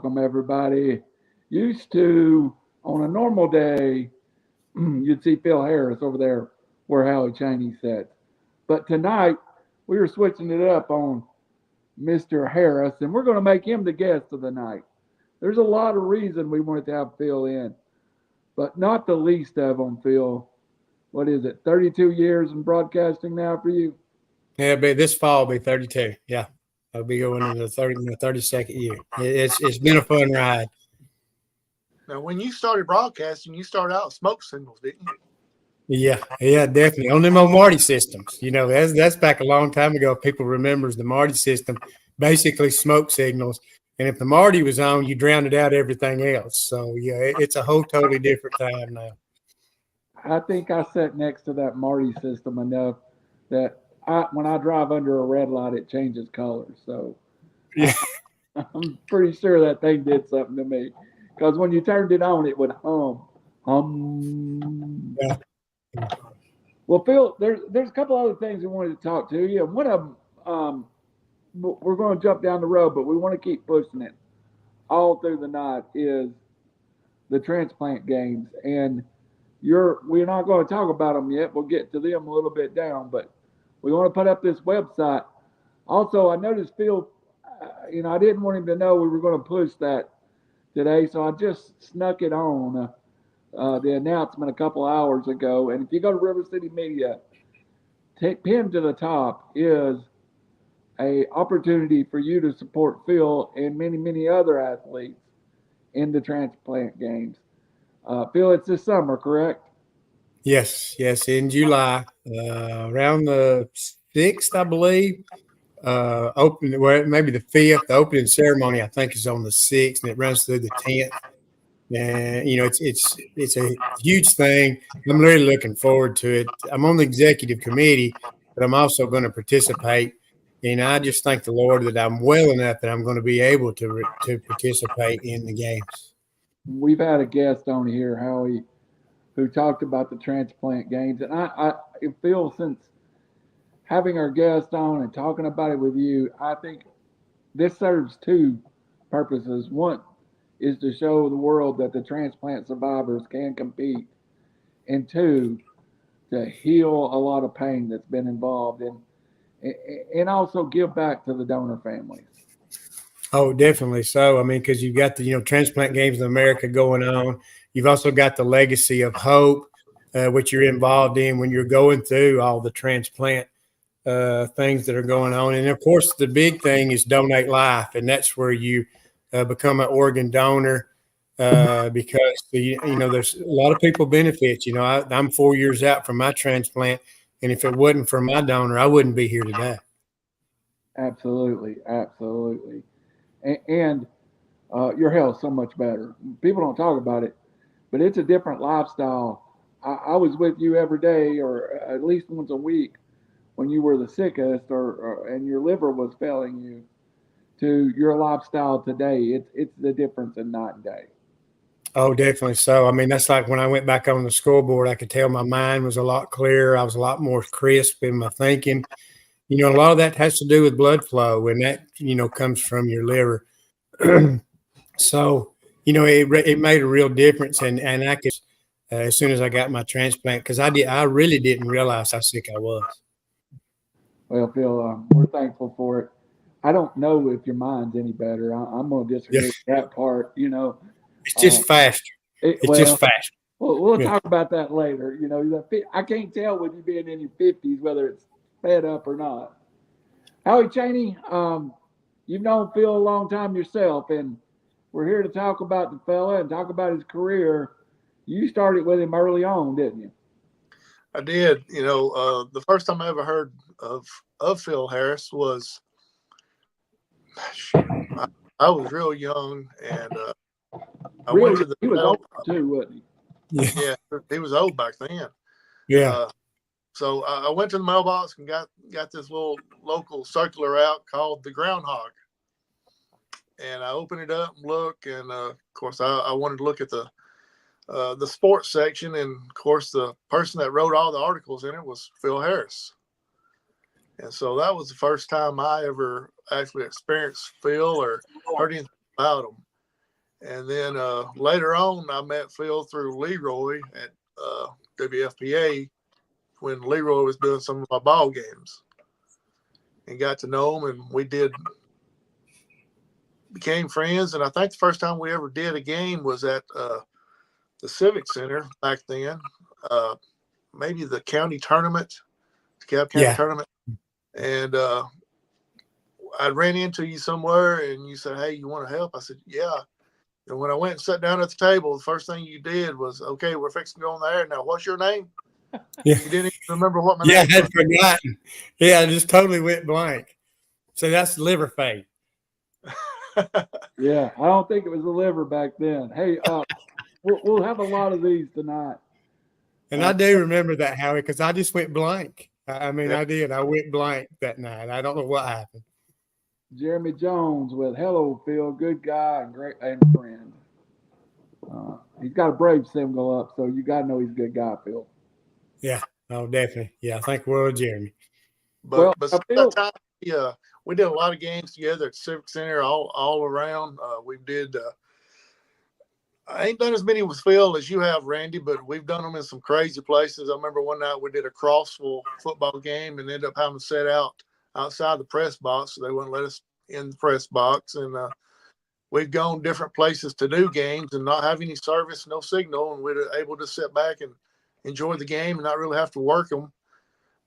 Welcome, everybody. Used to, on a normal day, you'd see Phil Harris over there where Howie Cheney sat. But tonight, we were switching it up on Mr. Harris, and we're going to make him the guest of the night. There's a lot of reason we wanted to have Phil in, but not the least of them, Phil. What is it, 32 years in broadcasting now for you? Yeah, but this fall will be 32. Yeah, I'll be going into my 32nd year. It's been a fun ride. Now, when you started broadcasting, you started out smoke signals, didn't you? Yeah, definitely. On them old Marty systems. That's back a long time ago. People remembers the Marty system, basically smoke signals. And if the Marty was on, you drowned out everything else. So, yeah, it's a whole totally different time now. I think I sat next to that Marty system enough that when I drive under a red light, it changes colors. So Yeah. I'm pretty sure that thing did something to me. Because when you turned it on, it would hum. Hum. Yeah. Well, Phil, there's a couple other things we wanted to talk to you. One of them, we're going to jump down the road, but we want to keep pushing it all through the night, is the Transplant Games. And we're not going to talk about them yet. We'll get to them a little bit down, but we want to put up this website. Also, I noticed Phil, I didn't want him to know we were going to push that today, so I just snuck it on the announcement a couple hours ago. And if you go to RiverCity Media, pinned to the top is a opportunity for you to support Phil and many, many other athletes in the Transplant Games. Phil, it's this summer, correct? Yes, in July, around the 6th, I believe. Maybe the 5th. The opening ceremony, I think, is on the 6th, and it runs through the 10th. And it's a huge thing. I'm really looking forward to it. I'm on the executive committee, but I'm also going to participate. And I just thank the Lord that I'm well enough that I'm going to be able to participate in the games. We've had a guest on here, Howie, who talked about the Transplant Games, and I feel, since having our guest on and talking about it with you, I think this serves two purposes. One is to show the world that the transplant survivors can compete, and two, to heal a lot of pain that's been involved, and also give back to the donor families. Oh, definitely so. I mean, because you've got the Transplant Games in America going on. You've also got the legacy of hope, which you're involved in when you're going through all the transplant things that are going on. And of course, the big thing is donate life, and that's where you become an organ donor because there's a lot of people benefit. I'm 4 years out from my transplant, and if it wasn't for my donor, I wouldn't be here today. Absolutely. And your health's so much better. People don't talk about it, but it's a different lifestyle. I was with you every day, or at least once a week, when you were the sickest, and your liver was failing you, to your lifestyle today. It's the difference in night and day. Oh, definitely so. I mean, that's like when I went back on the scoreboard, I could tell my mind was a lot clearer. I was a lot more crisp in my thinking. A lot of that has to do with blood flow, and that, comes from your liver. So, it made a real difference. And I could, as soon as I got my transplant, because I really didn't realize how sick I was. Well, Phil, we're thankful for it. I don't know if your mind's any better. I'm going to disagree with that part. It's just faster. It's just faster. We'll talk about that later. I can't tell with you being in your 50s whether it's sped up or not. Howie Cheney, you've known Phil a long time yourself, and we're here to talk about the fella and talk about his career. You started with him early on, didn't you? I did. The first time I ever heard of Phil Harris was, I was real young, and I went to the. He was old too, wasn't he? Yeah, he was old back then. Yeah. So I went to the mailbox and got this little local circular out called the Groundhog, and I opened it up and look, and of course I wanted to look at the sports section, and of course the person that wrote all the articles in it was Phil Harris. And so that was the first time I ever actually experienced Phil or heard anything about him. And then later on, I met Phil through Leroy at WFPA when Leroy was doing some of my ball games, and got to know him, and we became friends. And I think the first time we ever did a game was at the Civic Center back then, maybe the county tournament, DeKalb County tournament. And I ran into you somewhere, and you said, "Hey, you want to help?" I said, "Yeah." And when I went and sat down at the table, the first thing you did was, "Okay, we're fixing to go on the air now. What's your name?" Yeah. You didn't even remember what my name was. Yeah, I had forgotten. Yeah, I just totally went blank. So that's liver fate. Yeah, I don't think it was the liver back then. Hey, we'll have a lot of these tonight. And I do remember that, Howie, because I just went blank. I mean, I did. I went blank that night. I don't know what happened. Jeremy Jones with "Hello, Phil, good guy and great and friend." He's got a Brave symbol up, so you got to know he's a good guy, Phil. Yeah, oh, definitely. Yeah, I think we're Jeremy. But that time, we did a lot of games together at Civic Center all around. We did. I ain't done as many with Phil as you have, Randy, but we've done them in some crazy places. I remember one night we did a Crossville football game and ended up having to set out outside the press box, so they wouldn't let us in the press box. And we've gone different places to do games and not have any service, no signal, and we're able to sit back and enjoy the game and not really have to work them.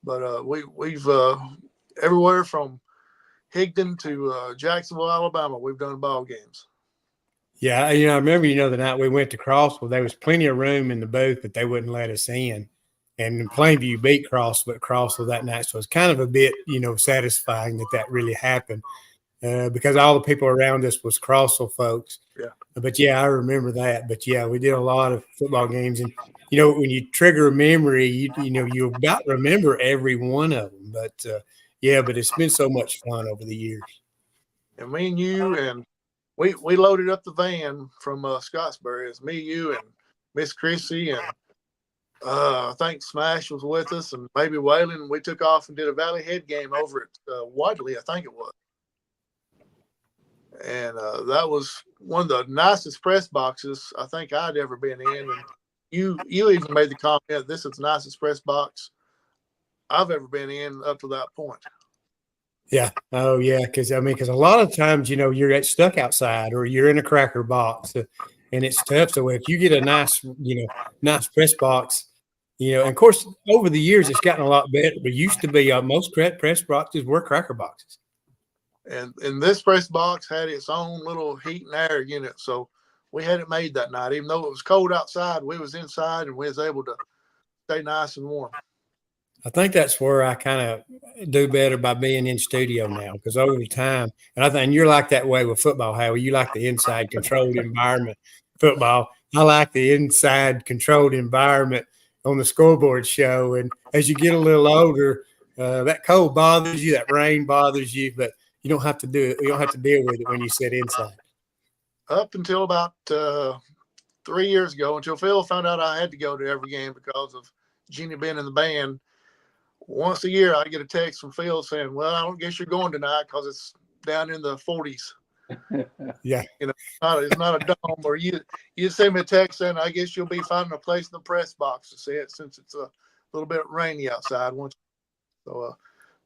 But we've everywhere from Higdon to Jacksonville, Alabama, we've done ball games. Yeah, I remember, the night we went to Crossville, there was plenty of room in the booth, but they wouldn't let us in. And in Plainview beat Crossville that night, so it's kind of a bit, satisfying that really happened because all the people around us was Crossville folks. Yeah. But yeah, I remember that. But yeah, we did a lot of football games, and when you trigger a memory, you about remember every one of them. But but it's been so much fun over the years. And me and you and we loaded up the van from Scottsbury. It's me, you, and Miss Chrissy, and I think Smash was with us, and maybe Waylon. We took off and did a Valley Head game over at Wadley, I think it was. And that was one of the nicest press boxes I think I'd ever been in. And you even made the comment, "This is the nicest press box I've ever been in up to that point." Yeah. Oh, yeah. Because a lot of times, you're stuck outside or you're in a cracker box, and it's tough. So if you get a nice, nice press box, and of course, over the years, it's gotten a lot better. But used to be most press boxes were cracker boxes. And this press box had its own little heat and air unit. So we had it made that night. Even though it was cold outside, we was inside and we was able to stay nice and warm. I think that's where I kind of do better by being in studio now, because over time, and I think you're like that way with football, Howie. You like the inside controlled environment football. I like the inside controlled environment on the scoreboard show. And as you get a little older, that cold bothers you, that rain bothers you, but you don't have to do it. You don't have to deal with it when you sit inside. Up until about 3 years ago, until Phil found out I had to go to every game because of Jeannie being in the band. Once a year, I get a text from Phil saying, "Well, I don't guess you're going tonight because it's down in the 40s." Yeah. It's not a dome. Or you send me a text saying, "I guess you'll be finding a place in the press box to see it since it's a little bit rainy outside." So,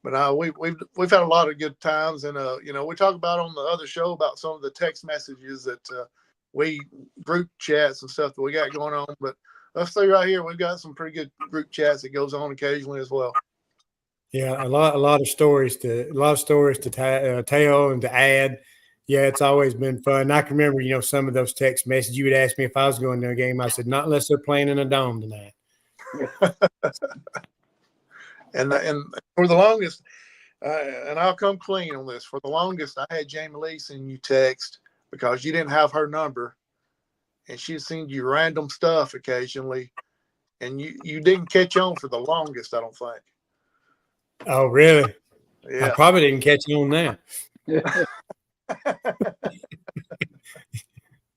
but we've had a lot of good times, and we talk about on the other show about some of the text messages that we group chats and stuff that we got going on. But let's say right here, we've got some pretty good group chats that goes on occasionally as well. Yeah, a lot of stories to tell and to add. Yeah, it's always been fun. And I can remember, some of those text messages. You would ask me if I was going to a game. I said, "Not unless they're playing in a dome tonight." And for the longest, and I'll come clean on this. For the longest, I had Jamie Lee send you text because you didn't have her number, and she'd send you random stuff occasionally, and you didn't catch on for the longest, I don't think. Oh, really? Yeah. I probably didn't catch on now.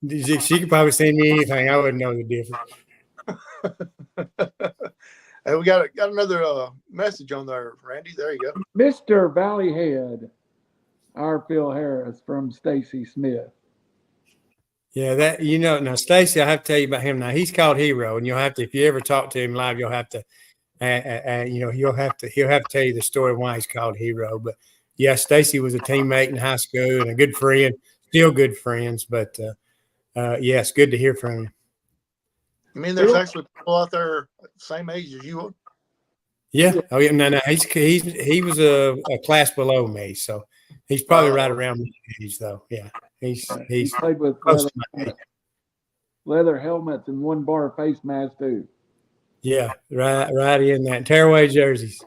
She could probably send me anything. I wouldn't know the difference. Hey, we got another message on there, Randy. There you go. Mr. Valley Head, our Phil Harris from Stacy Smith. Yeah, that now Stacy, I have to tell you about him. Now he's called Hero, and you'll have to, if you ever talk to him live, you'll have to, he'll have to tell you the story of why he's called Hero. But yeah, Stacy was a teammate in high school and a good friend, still good friends. But yeah, it's good to hear from him. You mean there's actually people out there same age as you? Yeah. Oh yeah. No. He was a class below me, so he's probably right around my age, though. Yeah. He played with leather helmets and one bar face mask too. Yeah, right in that tearaway jerseys.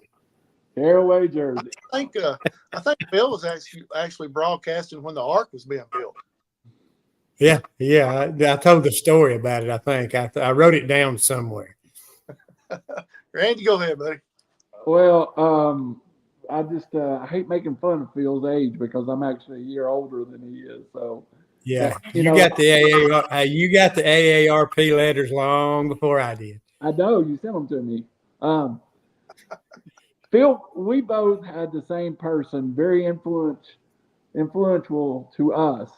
Tearaway jersey. I think Bill was actually broadcasting when the Ark was being built. Yeah. I told the story about it. I think I wrote it down somewhere. Randy, go ahead, buddy. Well, I hate making fun of Phil's age because I'm actually a year older than he is. So yeah, you got the AARP letters long before I did. I know you sent them to me. Phil, we both had the same person, very influential to us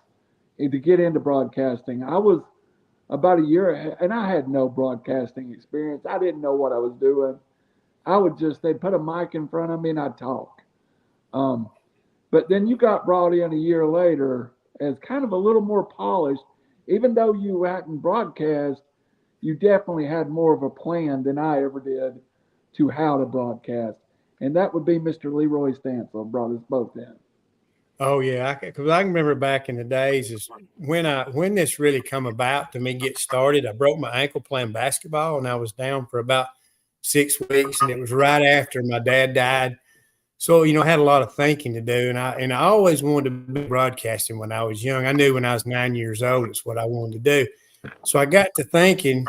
to get into broadcasting. I was about a year ahead, and I had no broadcasting experience. I didn't know what I was doing. They'd put a mic in front of me and I'd talk. But then you got brought in a year later as kind of a little more polished. Even though you hadn't broadcast, you definitely had more of a plan than I ever did to how to broadcast. And that would be Mr. Leroy Stansel brought us both in. Oh yeah, because I can remember back in the days is when this really come about to me get started. I broke my ankle playing basketball, and I was down for about 6 weeks, and it was right after my dad died. So I had a lot of thinking to do, and I always wanted to be broadcasting when I was young. I knew when I was 9 years old it's what I wanted to do. So I got to thinking,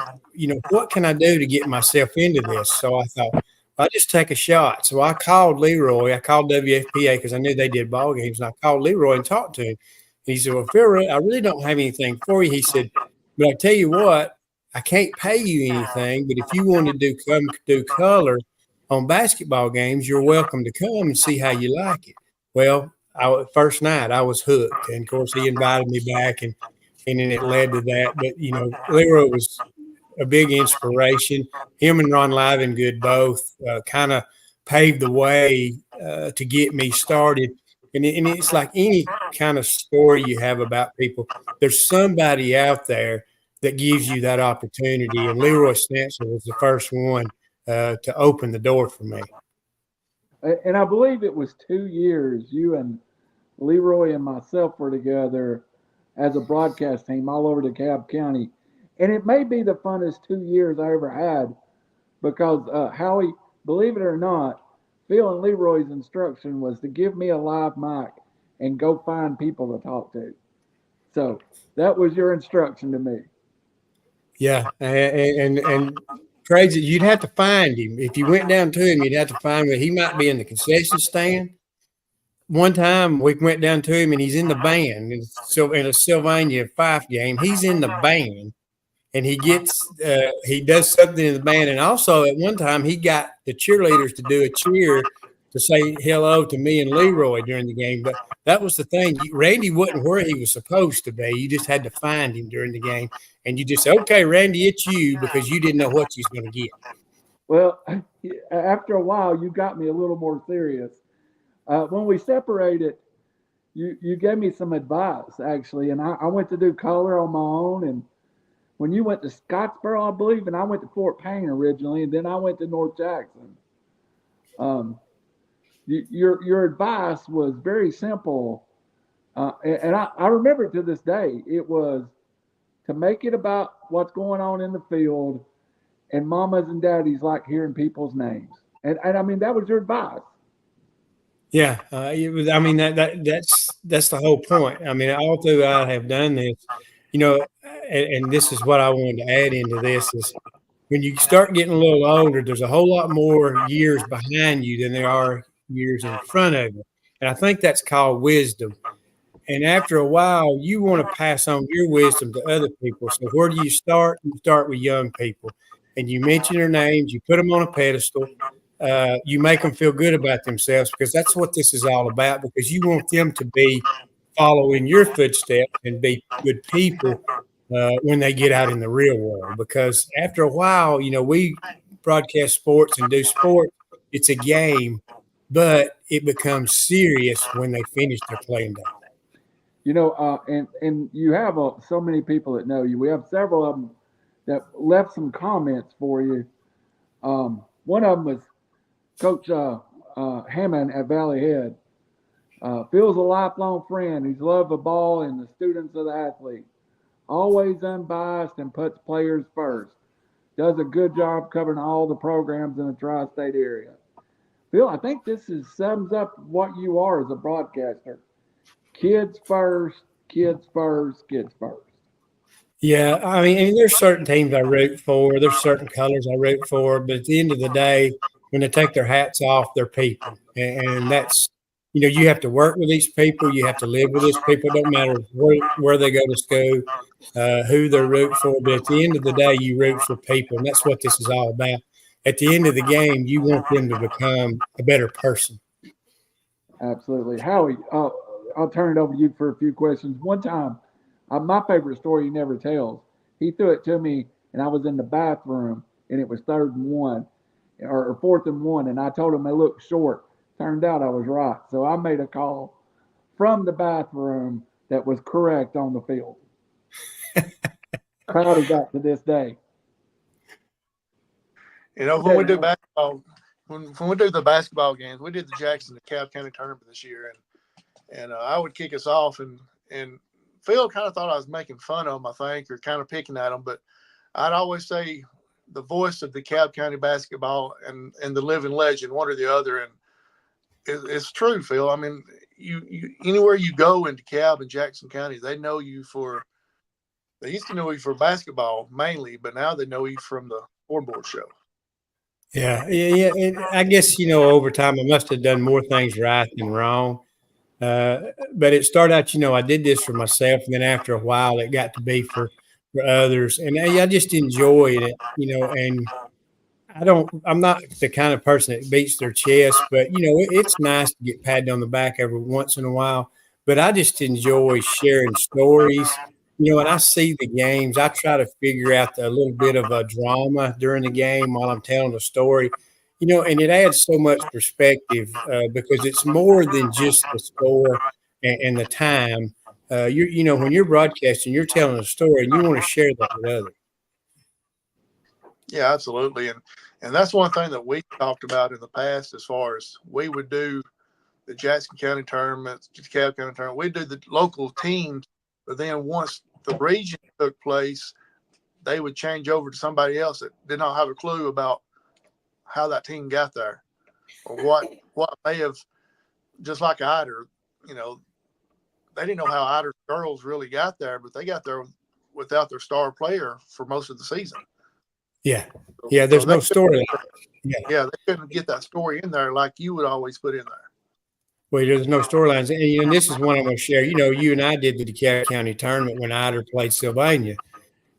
what can I do to get myself into this? So I thought, I'll just take a shot. So I called Leroy. I called WFPA because I knew they did ball games. And I called Leroy and talked to him. And he said, well, Phil, I really don't have anything for you. He said, but I tell you what, I can't pay you anything. But if you want to come do color on basketball games, you're welcome to come and see how you like it. Well, first night I was hooked. And of course, he invited me back and then it led to that. But, Leroy was a big inspiration. Him and Ron Livengood both kind of paved the way to get me started. And it's like any kind of story you have about people. There's somebody out there that gives you that opportunity. And Leroy Stansel was the first one to open the door for me. And I believe it was 2 years you and Leroy and myself were together as a broadcast team all over DeKalb County. And it may be the funnest 2 years I ever had because Howie, believe it or not, Phil and Leroy's instruction was to give me a live mic and go find people to talk to. So that was your instruction to me. Yeah, and crazy, you'd have to find him. If you went down to him, you'd have to find him. He might be in the concession stand. One time we went down to him and he's in the band. So in a Sylvania Fife game, he's in the band. And he does something in the band. And also at one time he got the cheerleaders to do a cheer to say hello to me and Leroy during the game. But that was the thing. Randy wasn't where he was supposed to be. You just had to find him during the game. And you just say, okay, Randy, it's you, because you didn't know what you was going to get. Well, after a while, you got me a little more serious. When we separated, you gave me some advice, actually. And I went to do color on my own. And when you went to Scottsboro, I believe, and I went to Fort Payne originally, and then I went to North Jackson. Your advice was very simple, and I remember it to this day. It was to make it about what's going on in the field, and mamas and daddies like hearing people's names. And I mean, that was your advice. Yeah, I mean that's the whole point. I mean, all through I have done this, and this is what I wanted to add into this is when you start getting a little older, there's a whole lot more years behind you than there are years in front of you, and I think that's called wisdom. And after a while, you want to pass on your wisdom to other people. So where do you start? You start with young people, and you mention their names, you put them on a pedestal. You make them feel good about themselves, because that's what this is all about, because you want them to be following your footsteps and be good people when they get out in the real world. Because after a while, we broadcast sports and do sport. It's a game, but it becomes serious when they finish their playing day. And you have so many people that know you. We have several of them that left some comments for you. One of them was Coach Hammond at Valley Head. Phil's a lifelong friend. He's loved the ball and the students of the athlete. Always unbiased and puts players first. Does a good job covering all the programs in the tri-state area. Phil, I think this sums up what you are as a broadcaster. Kids first, kids first, kids first. Yeah, I mean, there's certain teams I root for. There's certain colors I root for. But at the end of the day, when they take their hats off, they're people. And that's, you have to work with these people. You have to live with these people. It don't matter where they go to school, who they're rooting for. But at the end of the day, you root for people. And that's what this is all about. At the end of the game, you want them to become a better person. Absolutely. Howie, I'll turn it over to you for a few questions. One time, my favorite story he never tells, he threw it to me, and I was in the bathroom, and it was 3rd and 1, or 4th and 1, and I told him I looked short. Turned out I was right. So I made a call from the bathroom that was correct on the field. Proud of that to this day. When we do basketball, when we do the basketball games, we did the Jackson DeKalb County tournament this year, and I would kick us off, and Phil kind of thought I was making fun of him, I think, or kind of picking at him, but I'd always say the voice of DeKalb County basketball and the living legend, one or the other, and it's true, Phil. I mean, you anywhere you go in DeKalb and Jackson County, they know you they used to know you for basketball mainly, but now they know you from the scoreboard show. Yeah. And I guess, over time I must have done more things right than wrong. But it started out, I did this for myself. And then after a while, it got to be for others. And I just enjoyed it, and I'm not the kind of person that beats their chest, but, it's nice to get patted on the back every once in a while. But I just enjoy sharing stories. When I see the games, I try to figure out a little bit of a drama during the game while I'm telling the story. And it adds so much perspective because it's more than just the score and the time. When you're broadcasting, you're telling a story, and you want to share that with others. Yeah, absolutely, and that's one thing that we talked about in the past. As far as we would do the Jackson County tournament, DeKalb County tournament, we'd do the local teams, but then once the region took place, they would change over to somebody else that did not have a clue about how that team got there, or what may have, just like Ider, they didn't know how Ider's girls really got there, but they got there without their star player for most of the season. Yeah. Yeah. There's no story. Yeah. They couldn't get that story in there like you would always put in there. Well, there's no storylines. And this is one I'm going to share. You and I did the DeKalb County tournament when Ider played Sylvania.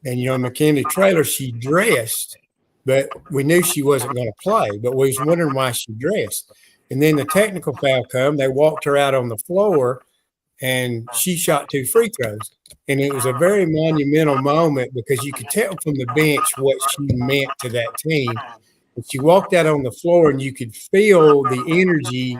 And, McKinley Traylor, she dressed, but we knew she wasn't going to play, but we was wondering why she dressed. And then the technical foul come. They walked her out on the floor, and she shot 2 free throws. And it was a very monumental moment because you could tell from the bench what she meant to that team. And she walked out on the floor, and you could feel the energy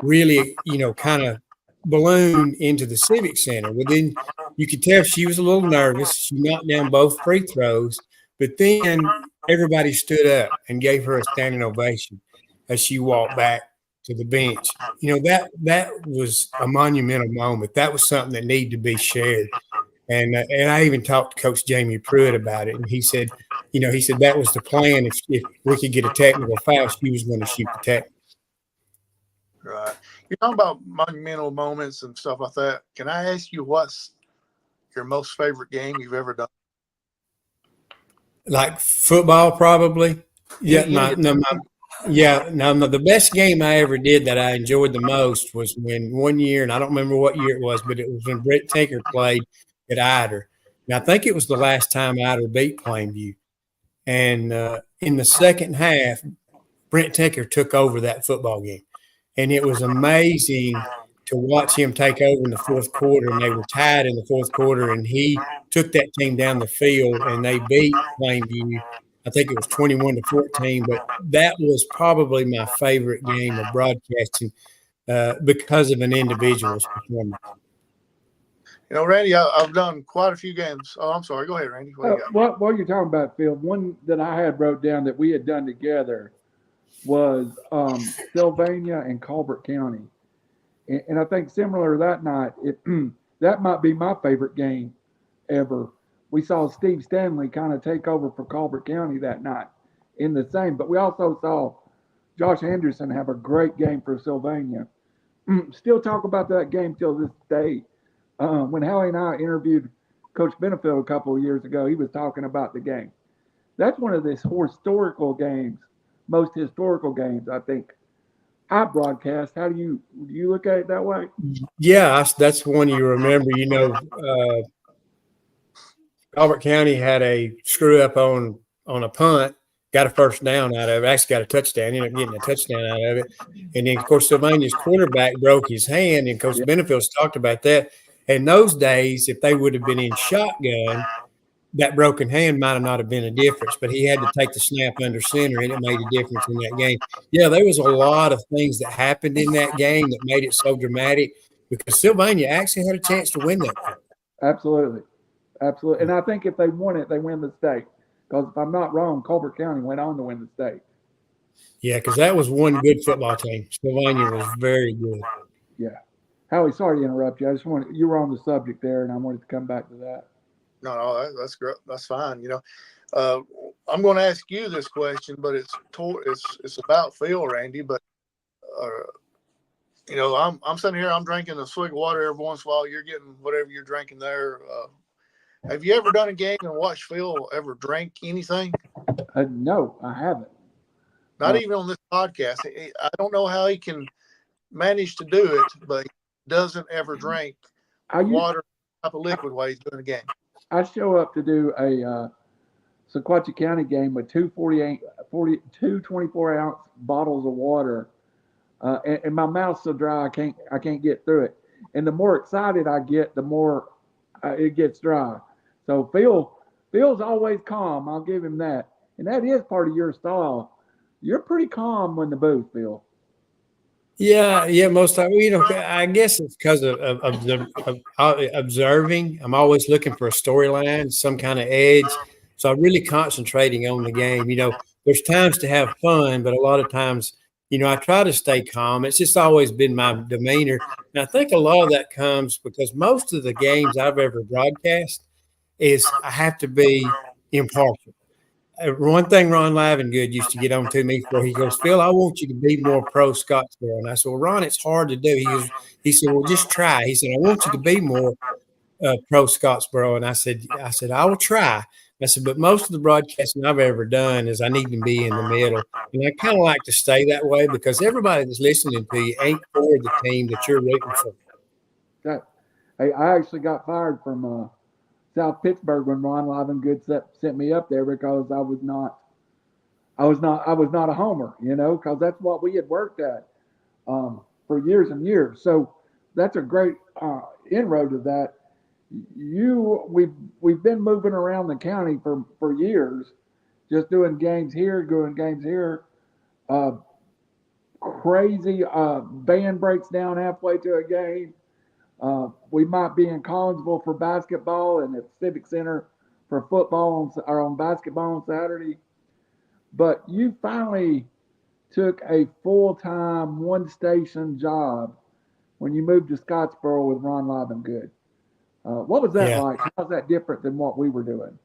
really, kind of balloon into the Civic Center. Well, then you could tell she was a little nervous. She knocked down both free throws, but then everybody stood up and gave her a standing ovation as she walked back to the bench. That was a monumental moment. That was something that needed to be shared. And I even talked to Coach Jamie Pruitt about it, and he said that was the plan. If we could get a technical foul, she was going to shoot the technical. Right. You're talking about monumental moments and stuff like that. Can I ask you what's your most favorite game you've ever done? Like football, probably. Yeah. The best game I ever did that I enjoyed the most was when one year, and I don't remember what year it was, but it was when Brett Tinker played at Ider. And I think it was the last time Ider beat Plainview. And in the second half, Brent Tinker took over that football game. And it was amazing to watch him take over in the fourth quarter, and they were tied in the fourth quarter, and he took that team down the field, and they beat Plainview. I think it was 21-14, but that was probably my favorite game of broadcasting because of an individual's performance. Randy, I've done quite a few games. Oh, I'm sorry. Go ahead, Randy. What you're talking about, Phil, one that I had wrote down that we had done together was Sylvania and Colbert County. And I think similar to that night, that might be my favorite game ever. We saw Steve Stanley kind of take over for Colbert County that night in the same, but we also saw Josh Anderson have a great game for Sylvania. Still talk about that game till this day. When Howie and I interviewed Coach Benefield a couple of years ago, he was talking about the game. That's one of the historical games, most historical games, I think, I broadcast. How do you look at it that way? Yeah, that's one you remember. Albert County had a screw up on a punt, got a first down out of it. Actually got a touchdown, ended up getting a touchdown out of it. And then, of course, Sylvania's quarterback broke his hand, and Coach Benefield's talked about that. In those days, if they would have been in shotgun, that broken hand might have not have been a difference, but he had to take the snap under center, and it made a difference in that game. Yeah, there was a lot of things that happened in that game that made it so dramatic because Sylvania actually had a chance to win that game. Absolutely. And I think if they won it, they win the state. Because if I'm not wrong, Colbert County went on to win the state. Yeah, because that was one good football team. Sylvania was very good. Yeah. Howie, sorry to interrupt you. You were on the subject there, and I wanted to come back to that. No, that's great. That's fine. I'm going to ask you this question, but it's about Phil, Randy. But I'm sitting here, I'm drinking a swig of water every once in a while. You're getting whatever you're drinking there. Have you ever done a game and watched Phil ever drink anything? No, I haven't. Not even on this podcast. I don't know how he can manage to do it, but he doesn't ever drink water type of liquid while he's doing a game. I show up to do a Sequatchie County game with two 24-ounce bottles of water, and my mouth's so dry I can't get through it. And the more excited I get, the more it gets dry. So Phil's always calm. I'll give him that, and that is part of your style. You're pretty calm in the booth, Phil. Yeah, most of I guess it's because of observing. I'm always looking for a storyline, some kind of edge. So I'm really concentrating on the game. There's times to have fun, but a lot of times, I try to stay calm. It's just always been my demeanor. And I think a lot of that comes because most of the games I've ever broadcast is I have to be impartial. One thing Ron Livengood used to get on to me for, he goes, Phil, I want you to be more pro Scottsboro. And I said, well, Ron, it's hard to do. He said, well, just try. He said, I want you to be more pro Scottsboro. And I said, I will try. I said, but most of the broadcasting I've ever done is I need to be in the middle. And I kind of like to stay that way because everybody that's listening to you ain't for the team that you're rooting for. Hey, I actually got fired from South Pittsburgh when Ron Livengood sent me up there because I was not a homer, because that's what we had worked at for years and years. So that's a great inroad to that. We've been moving around the county for years, just doing games here. Crazy band breaks down halfway to a game. We might be in Collinsville for basketball and at Civic Center for football or on basketball on Saturday. But you finally took a full-time, one-station job when you moved to Scottsboro with Ron Livengood. What was that like? How's that different than what we were doing?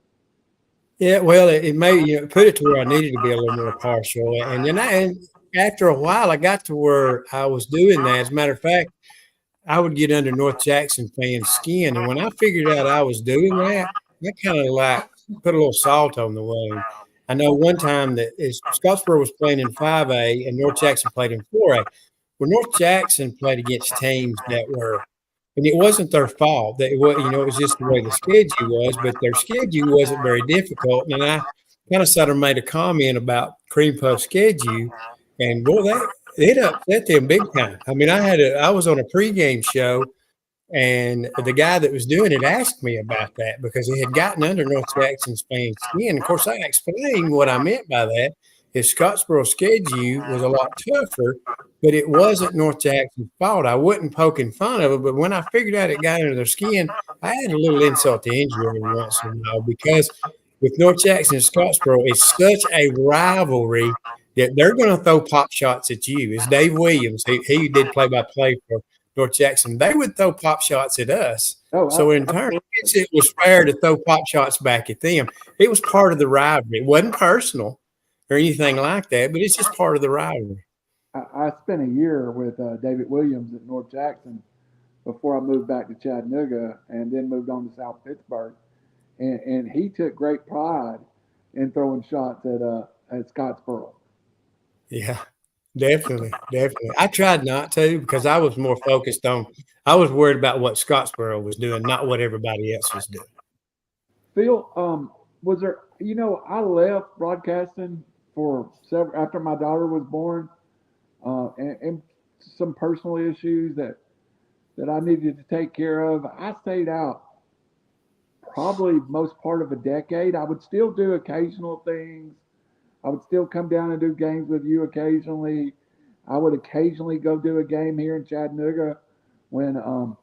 Yeah, well, it made put it to where I needed to be a little more partial. And then after a while, I got to where I was doing that. As a matter of fact, I would get under North Jackson fans' skin. And when I figured out I was doing that, I kind of put a little salt on the wound. I know one time that Scottsboro was playing in 5A and North Jackson played in 4A. Well, North Jackson played against teams that were, and it wasn't their fault. That it was just the way the schedule was, but their schedule wasn't very difficult. And I kind of sort of made a comment about Cream Puff schedule. And boy, it upset them big time. I mean, I was on a pregame show, and the guy that was doing it asked me about that because he had gotten under North Jackson's fans' skin. Of course, I explained what I meant by that. His Scottsboro schedule was a lot tougher, but it wasn't North Jackson's fault. I wasn't poking fun of it, but when I figured out it got under their skin, I had a little insult to injury every once in a while because with North Jackson and Scottsboro, it's such a rivalry that they're going to throw pop shots at you. It's Dave Williams. He did play-by-play for North Jackson. They would throw pop shots at us. So in turn, it was fair to throw pop shots back at them. It was part of the rivalry. It wasn't personal or anything like that, but it's just part of the rivalry. I spent a year with David Williams at North Jackson before I moved back to Chattanooga and then moved on to South Pittsburgh. And he took great pride in throwing shots at Scottsboro. Yeah, definitely. I tried not to because I was more focused on. I was worried about what Scottsboro was doing, not what everybody else was doing. Phil, was there? I left broadcasting for several after my daughter was born, and some personal issues that I needed to take care of. I stayed out probably most part of a decade. I would still do occasional things. I would still come down and do games with you occasionally. I would occasionally go do a game here in Chattanooga when one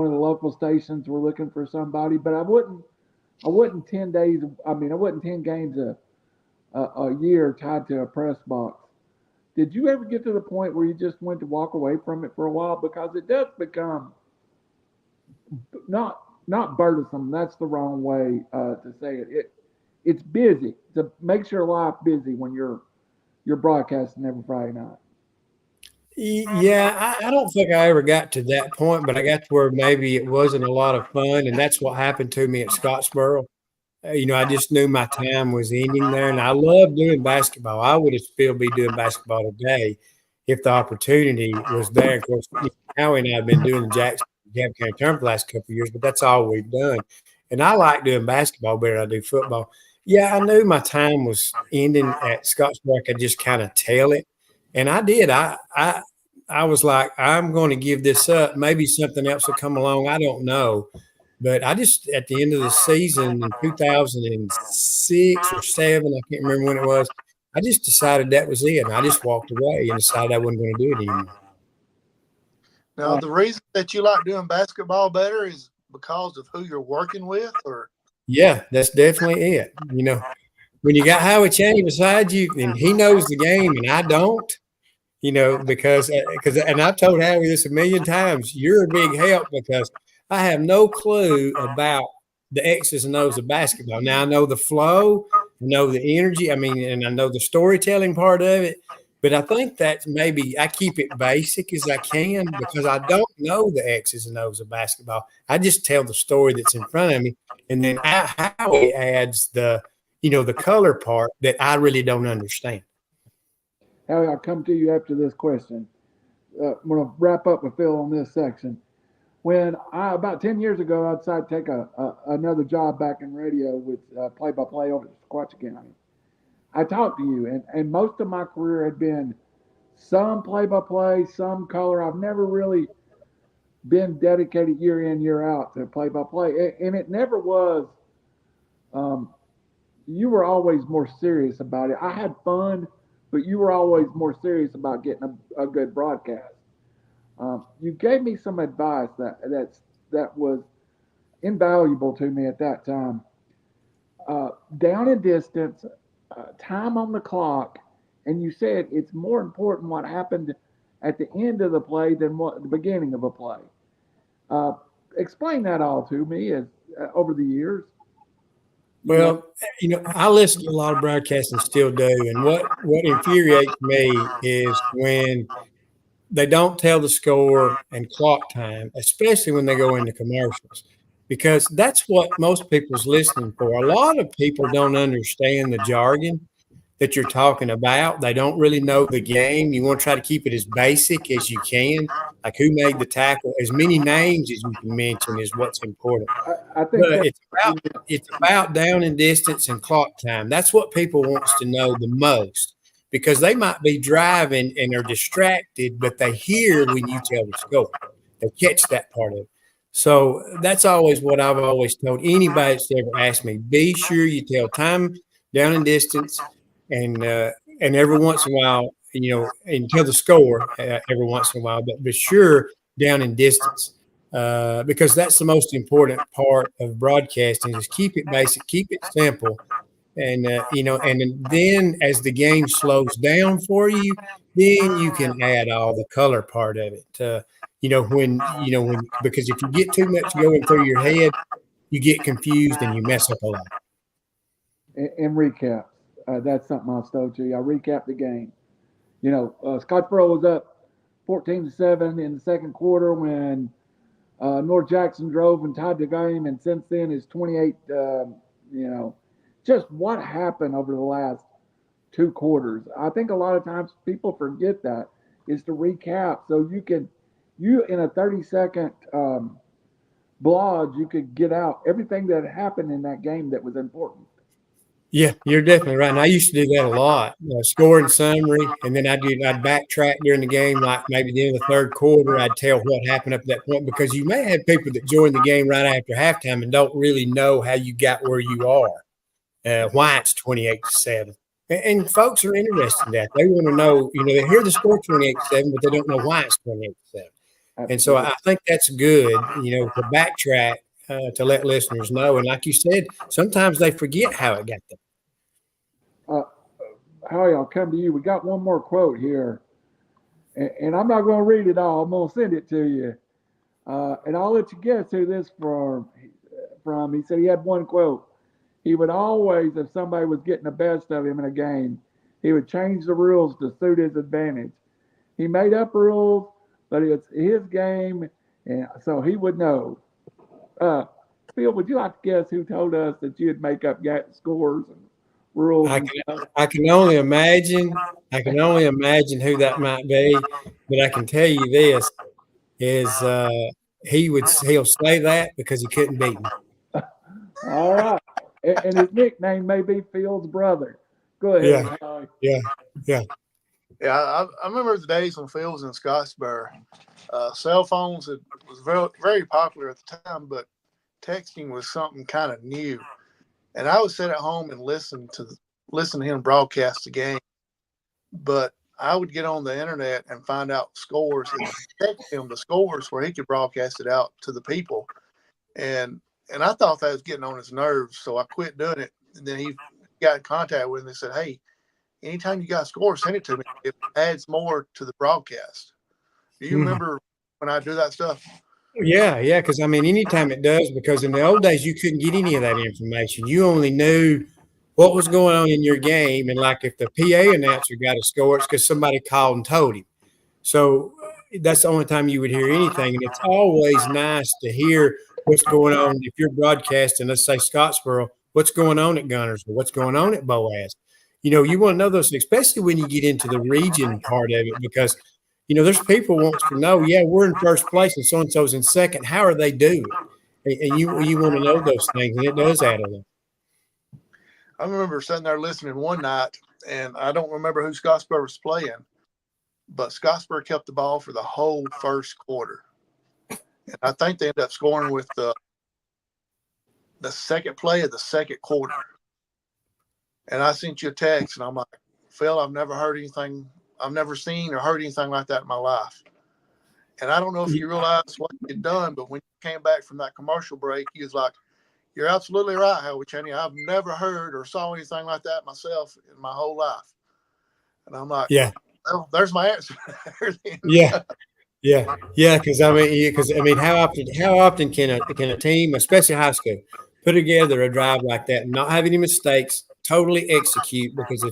of the local stations were looking for somebody. But I wouldn't 10 days. I mean, I wouldn't 10 games a year tied to a press box. Did you ever get to the point where you just went to walk away from it for a while? Because it does become not burdensome. That's the wrong way to say it. It's busy. It makes your life busy when you're broadcasting every Friday night. Yeah, I don't think I ever got to that point, but I got to where maybe it wasn't a lot of fun, and that's what happened to me at Scottsboro. I just knew my time was ending there, and I love doing basketball. I would still be doing basketball today if the opportunity was there. Of course, Howie and I have been doing the Jackson County Tournament the last couple of years, but that's all we've done. And I like doing basketball better than I do football. Yeah, I knew my time was ending at Scottsboro. I could just kind of tell it. And I did. I was like, I'm going to give this up. Maybe something else will come along. I don't know. But I just, at the end of the season in 2006 or 7, I can't remember when it was, I just decided that was it. And I just walked away and decided I wasn't going to do it anymore. Now, the reason that you like doing basketball better is because of who you're working with, or? Yeah, that's definitely it. When you got Howie Chaney beside you and he knows the game and I don't, because and I've told Howie this a million times, you're a big help because I have no clue about the X's and O's of basketball. Now I know the flow, I know the energy, and I know the storytelling part of it, but I think that maybe I keep it basic as I can because I don't know the X's and O's of basketball. I just tell the story that's in front of me, and then Howie adds the color part that I really don't understand. Howie, I'll come to you after this question. I'm going to wrap up with Phil on this section. When about 10 years ago, I decided to take another job back in radio with play-by-play over at Sequatchie County. I talked to you, and most of my career had been some play-by-play, some color. I've never really been dedicated year in, year out to play-by-play, and it never was. You were always more serious about it. I had fun, but you were always more serious about getting a good broadcast. You gave me some advice that was invaluable to me at that time. Down in distance, time on the clock, and you said it's more important what happened at the end of the play than what the beginning of a play. Explain that all to me over the years. Well, I listen to a lot of broadcasts and still do, and what infuriates me is when they don't tell the score and clock time, especially when they go into commercials, because that's what most people's listening for. A lot of people don't understand the jargon that you're talking about. They don't really know the game. You want to try to keep it as basic as you can, like who made the tackle. As many names as you can mention is what's important. I think it's about down and distance and clock time. That's what people wants to know the most, because they might be driving and are distracted, but they hear when you tell the score. They catch that part of it. So that's always what I've always told anybody that's ever asked me. Be sure you tell time, down, and distance, and every once in a while, and tell the score every once in a while, but be sure down in distance. Because that's the most important part of broadcasting is keep it basic, keep it simple. And, and then as the game slows down for you, then you can add all the color part of it. Because if you get too much going through your head, you get confused and you mess up a lot. In recap, that's something I'll stow to you. I recap the game. Scottsboro was up 14-7 in the second quarter when North Jackson drove and tied the game, and since then it's 28. Just what happened over the last 2 quarters. I think a lot of times people forget that is to recap, so you in a 30-second blog, you could get out everything that happened in that game that was important. Yeah, you're definitely right. And I used to do that a lot, score and summary, and then I'd backtrack during the game, like maybe the end of the third quarter. I'd tell what happened up to that point, because you may have people that join the game right after halftime and don't really know how you got where you are, why it's 28-7. And folks are interested in that. They want to know, they hear the score 28-7, but they don't know why it's 28-7. And so I think that's good, to backtrack to let listeners know. And like you said, sometimes they forget how it got there. Howie, I'll come to you. We got one more quote here, and I'm not going to read it all. I'm going to send it to you, and I'll let you guess who this from. He said he had one quote. He would always, if somebody was getting the best of him in a game, he would change the rules to suit his advantage. He made up rules, but it's his game, and so he would know. Phil, would you like to guess who told us that you'd make up scores and rules? I can only imagine. I can only imagine who that might be, but I can tell you this: he'll say that because he couldn't beat me. All right, and his nickname may be Phil's brother. Go ahead. Yeah. I remember the days when Phil was in Scottsboro. Cell phones was very, very popular at the time, but texting was something kind of new. And I would sit at home and listen to him broadcast the game. But I would get on the internet and find out scores and text him the scores where he could broadcast it out to the people. And I thought that was getting on his nerves, so I quit doing it. And then he got in contact with me and said, "Hey, anytime you got a score, send it to me. It adds more to the broadcast." Do you remember when I do that stuff? Yeah, because anytime it does, because in the old days you couldn't get any of that information. You only knew what was going on in your game, and like if the PA announcer got a score, it's because somebody called and told him. So that's the only time you would hear anything, and it's always nice to hear what's going on. If you're broadcasting, let's say Scottsboro, what's going on at Gunners or what's going on at Boaz. You want to know those, especially when you get into the region part of it, because there's people wants to know, we're in first place and so-and-so's in second. How are they doing? And you want to know those things, and it does add a lot. I remember sitting there listening one night, and I don't remember who Scottsboro was playing, but Scottsboro kept the ball for the whole first quarter. And I think they ended up scoring with the second play of the second quarter. And I sent you a text, and I'm like, "Phil, I've never seen or heard anything like that in my life." And I don't know if you realized what you'd done, but when you came back from that commercial break, he was like, "You're absolutely right, Howie Cheney. I've never heard or saw anything like that myself in my whole life." And I'm like, "Well, there's my answer." Because how often can a team, especially high school, put together a drive like that and not have any mistakes, totally execute? Because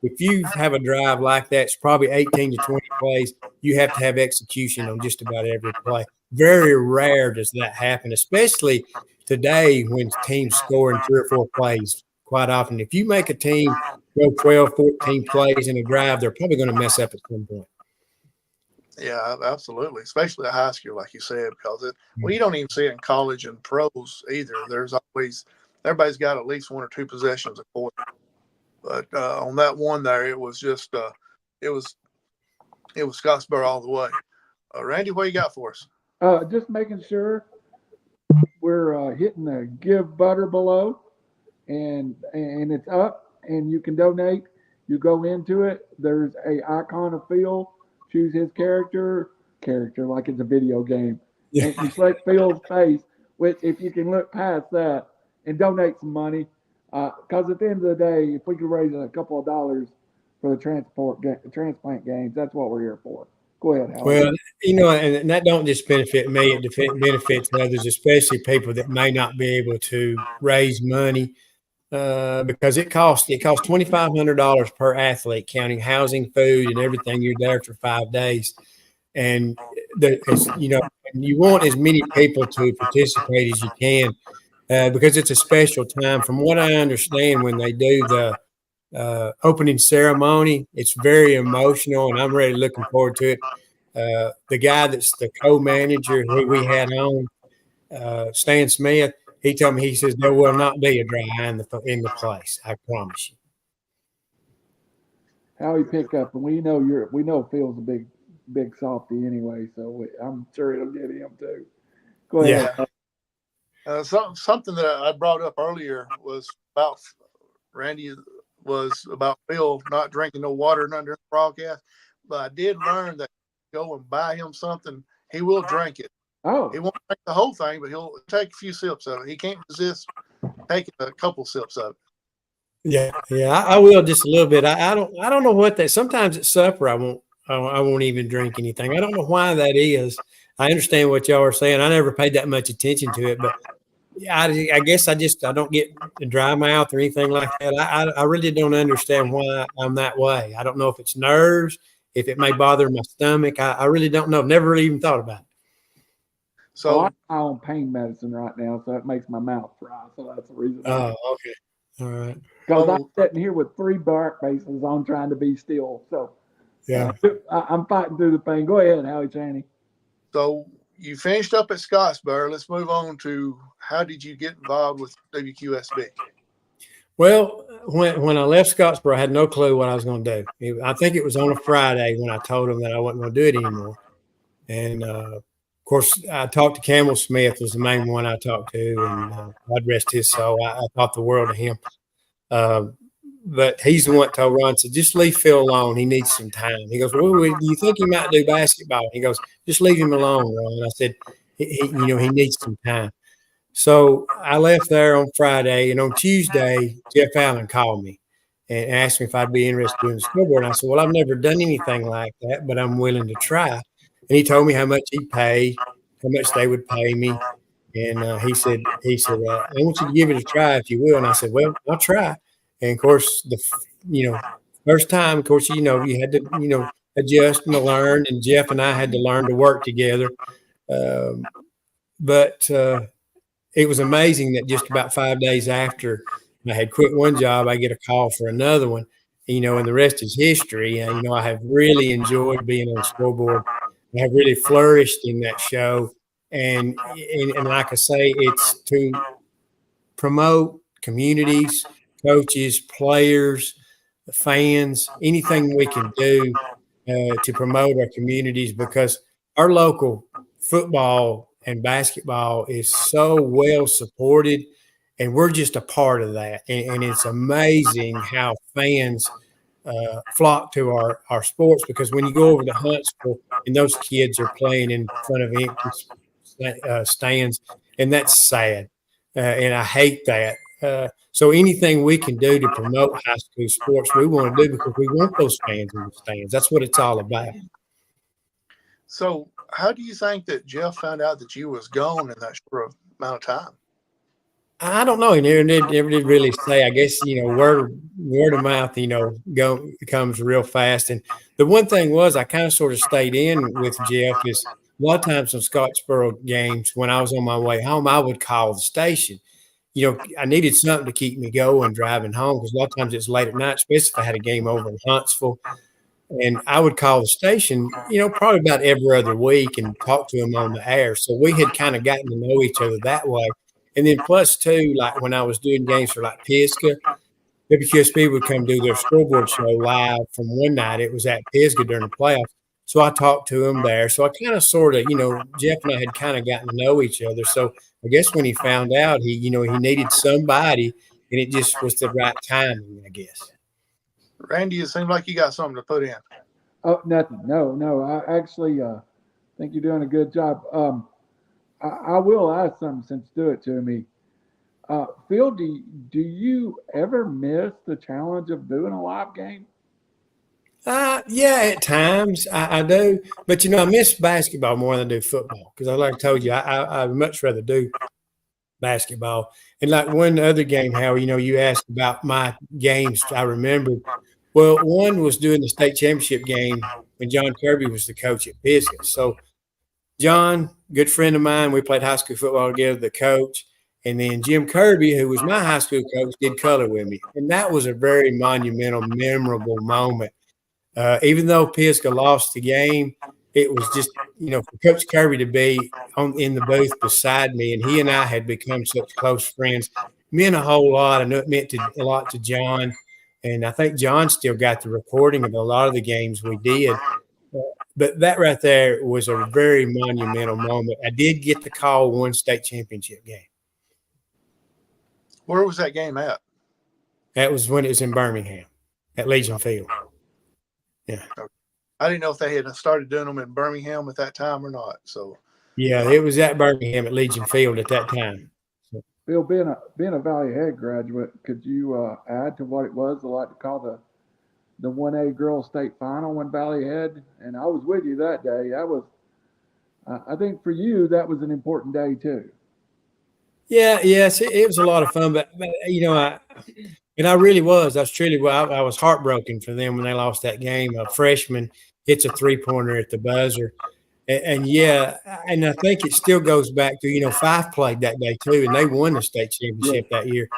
if you have a drive like that, it's probably 18 to 20 plays. You have to have execution on just about every play. Very rare does that happen, especially today when teams score in 3 or 4 plays quite often. If you make a team go 12, 14 plays in a drive, they're probably going to mess up at some point. Yeah, absolutely. Especially at high school, like you said, because you don't even see it in college and pros either. There's always, everybody's got at least 1 or 2 possessions a quarter. But on that one there, it was just it was Scottsboro all the way. Randy, what you got for us? Just making sure we're hitting the give butter below, and it's up, and you can donate. You go into it. There's a icon of Phil. Choose his character like it's a video game, and you select Phil's face. Which, if you can look past that and donate some money, because at the end of the day, if we could raise a couple of dollars for the transplant games, that's what we're here for. Go ahead, Howard. Well, and that don't just benefit me; it benefits others, especially people that may not be able to raise money because it costs $2,500 per athlete, counting housing, food, and everything. You're there for 5 days, and you want as many people to participate as you can because it's a special time. From what I understand, when they do the opening ceremony, it's very emotional, and I'm really looking forward to it. The guy that's the co-manager who we had on, Stan Smith, he told me, he says, there will not be a dry eye in the place. I promise you. How he pick up, and we know Phil's a big softy anyway, so I'm sure it'll get him too. Go ahead. Yeah. Something that I brought up earlier was about Randy was about Phil not drinking no water under the broadcast, but I did learn that go and buy him something, he will drink it. Oh, he won't drink the whole thing, but he'll take a few sips of it. He can't resist taking a couple sips of it. Yeah, I will just a little bit. I don't know what that. Sometimes at supper, I won't even drink anything. I don't know why that is. I understand what y'all are saying. I never paid that much attention to it, but yeah, I guess I don't get a dry mouth or anything like that. I really don't understand why I'm that way. I don't know if it's nerves, if it may bother my stomach. I really don't know. Never really even thought about it. So I'm on pain medicine right now, so it makes my mouth dry. So that's the reason. Oh, okay. All right. Because I'm sitting here with 3 bark bases on trying to be still. So yeah, I'm fighting through the pain. Go ahead, Howie Chaney. So you finished up at Scottsboro. Let's move on to how did you get involved with WQSB? Well, when I left Scottsboro, I had no clue what I was going to do. I think it was on a Friday when I told them that I wasn't going to do it anymore. And, of course, I talked to Campbell Smith was the main one I talked to, and God rest his soul. I thought the world of him. But he's the one that told Ron, said, just leave Phil alone. He needs some time. He goes, well, do you think he might do basketball? He goes, just leave him alone, Ron. I said, he needs some time. So I left there on Friday, and on Tuesday, Jeff Allen called me and asked me if I'd be interested in doing the scoreboard. And I said, well, I've never done anything like that, but I'm willing to try. And he told me how much he'd pay, how much they would pay me. And he said, I want you to give it a try if you will. And I said, well, I'll try. And of course, first time, of course, you had to, adjust and learn. And Jeff and I had to learn to work together. But it was amazing that just about 5 days after I had quit one job, I get a call for another one, and the rest is history. And, I have really enjoyed being on the scoreboard. I have really flourished in that show. And like I say, it's to promote communities, coaches, players, fans, anything we can do to promote our communities, because our local football and basketball is so well supported, and we're just a part of that. And it's amazing how fans flock to our sports, because when you go over to Huntsville and those kids are playing in front of empty stands, and that's sad. And I hate that. So anything we can do to promote high school sports, we want to do, because we want those fans in the stands. That's what it's all about. So how do you think that Jeff found out that you was gone in that short amount of time? I don't know. He never did really say. I guess, word of mouth, comes real fast. And the one thing was, I kind of sort of stayed in with Jeff. Is a lot of times on Scottsboro games, when I was on my way home, I would call the station. I needed something to keep me going driving home, because a lot of times it's late at night, especially if I had a game over in Huntsville. And I would call the station, probably about every other week, and talk to him on the air. So we had kind of gotten to know each other that way. And then plus, too, like when I was doing games for like Pisgah, WQSB would come do their scoreboard show live from one night. It was at Pisgah during the playoffs. So I talked to him there. So I kind of sort of, Jeff and I had kind of gotten to know each other. So I guess when he found out he needed somebody, and it just was the right timing, I guess. Randy, it seems like you got something to put in. Oh, nothing. No. I actually think you're doing a good job. I will ask something since do it to me. Phil, do you ever miss the challenge of doing a live game? Yeah, at times I do, but I miss basketball more than I do football because, like I told you, I would much rather do basketball. And like one other game, Howard, you asked about my games. I remember. Well, one was doing the state championship game when John Kirby was the coach at Pisgah. So John, good friend of mine, we played high school football together. The coach. And then Jim Kirby, who was my high school coach, did color with me. And that was a very monumental, memorable moment. Even though Pisgah lost the game, it was just, for Coach Kirby to be in the booth beside me, and he and I had become such close friends, meant a whole lot. I know it meant a lot to John. And I think John still got the recording of a lot of the games we did. But that right there was a very monumental moment. I did get to call one state championship game. Where was that game at? That was when it was in Birmingham at Legion Field. Yeah. I didn't know if they had started doing them in Birmingham at that time or not. So yeah, it was at Birmingham at Legion Field at that time. So, Bill, being a Valley Head graduate, could you add to what it was like to call the 1A girls state final in Valley Head? And I was with you that day. I think for you that was an important day too. Yes, it was a lot of fun, but I really was. I was truly. I was heartbroken for them when they lost that game. A freshman hits a 3-pointer at the buzzer, and I think it still goes back to Fife played that day too, and they won the state championship that year.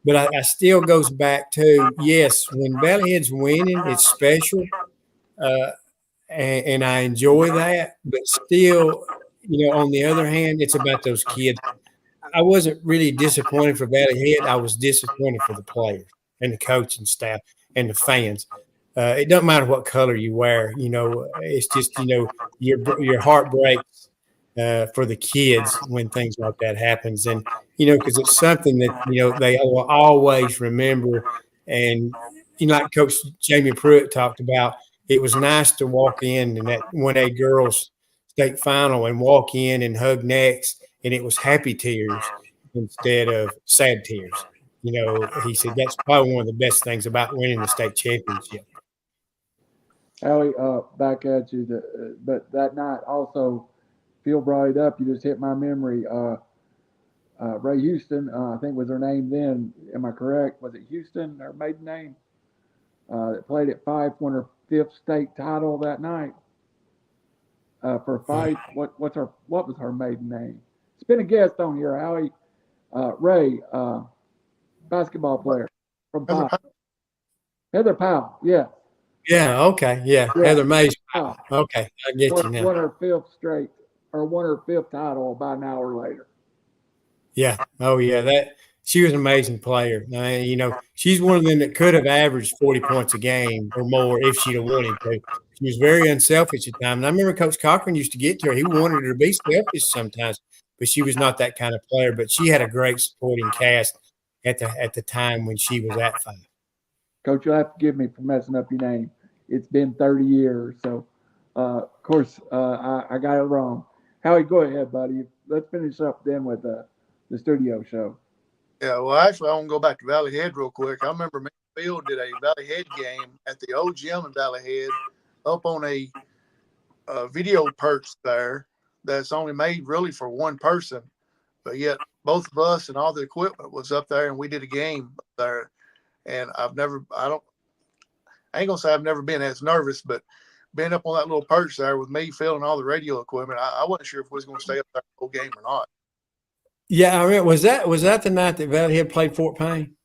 But I still goes back to yes, when Valley Head's winning, it's special, and I enjoy that. But still, on the other hand, it's about those kids. I wasn't really disappointed for Valley Head. I was disappointed for the players and the coaching staff and the fans. It doesn't matter what color you wear. It's just your heart breaks for the kids when things like that happens, and because it's something that they will always remember. And like Coach Jamie Pruitt talked about, it was nice to walk in that 1A girls state final and walk in and hug necks. And it was happy tears instead of sad tears. He said that's probably one of the best things about winning the state championship. Allie, back at you. But that night also, Phil brought it up. You just hit my memory. Ray Houston, I think was her name then. Am I correct? Was it Houston, her maiden name? That played at Fife, won her 5th state title that night. For Fife, what was her maiden name? It's been a guest on here, Allie. Ray, basketball player from Fife. Heather Powell, yeah. Yeah, okay, yeah. Heather Mays. Okay, I get you now. Won her 5th title about an hour later. Yeah, oh yeah, she was an amazing player. She's one of them that could have averaged 40 points a game or more if she'd have wanted to. She was very unselfish at times. And I remember Coach Cochran used to get to her. He wanted her to be selfish sometimes, but she was not that kind of player. But she had a great supporting cast at the time when she was at Fife. Coach, you'll have to forgive me for messing up your name. It's been 30 years, so of course I got it wrong. Howie, go ahead, buddy. Let's finish up then with the studio show. Yeah, well, actually, I want to go back to Valley Head real quick. I remember me and Phil did a Valley Head game at the old gym in Valley Head up on a video perch there that's only made really for one person, but yet both of us and all the equipment was up there, and we did a game up there. And I ain't gonna say I've never been as nervous, but being up on that little perch there with me, Phil, and all the radio equipment, I wasn't sure if we was going to stay up there the whole game or not. Yeah, I mean, was that the night that Valley Head played Fort Payne?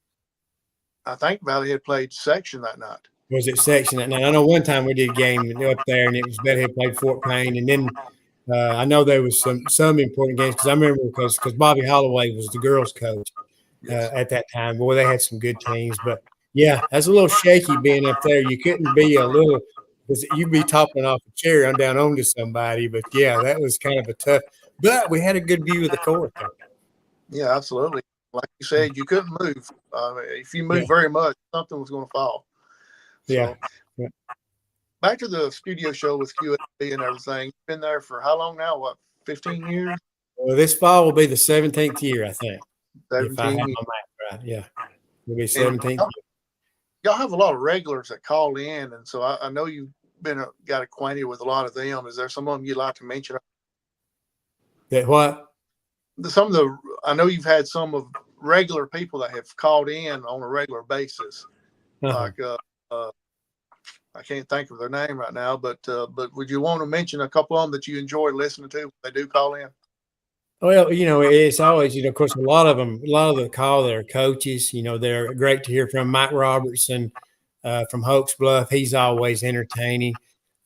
I think Valley Head played section that night. Was it section that night? I know one time we did a game up there, and it was Valley Head played Fort Payne, and then I know there was some important games because I remember because Bobby Holloway was the girls' coach at that time. Boy, they had some good teams, but Yeah, that's a little shaky being up there. You couldn't be a little because you'd be toppling off a chair and down onto somebody. But yeah, that was kind of a tough. But we had a good view of the court. Yeah, absolutely. Like you said, you couldn't move. If you moved very much, something was going to fall. Yeah. So, back to the studio show with QSB and everything. You've been there for how long now? What, 15 years? Well, this fall will be the 17th year, I think. 17 If I have my years. math right. Yeah. It'll be 17th year. Y'all have a lot of regulars that call in, and so I know you've got acquainted with a lot of them. Is there some of them you'd like to mention? That what? I know you've had some of regular people that have called in on a regular basis. Uh-huh. Like I can't think of their name right now, but would you want to mention a couple of them that you enjoy listening to when they do call in? Well, it's always, of course, a lot of the call that are coaches, they're great to hear from. Mike Robertson from Hoax Bluff. He's always entertaining.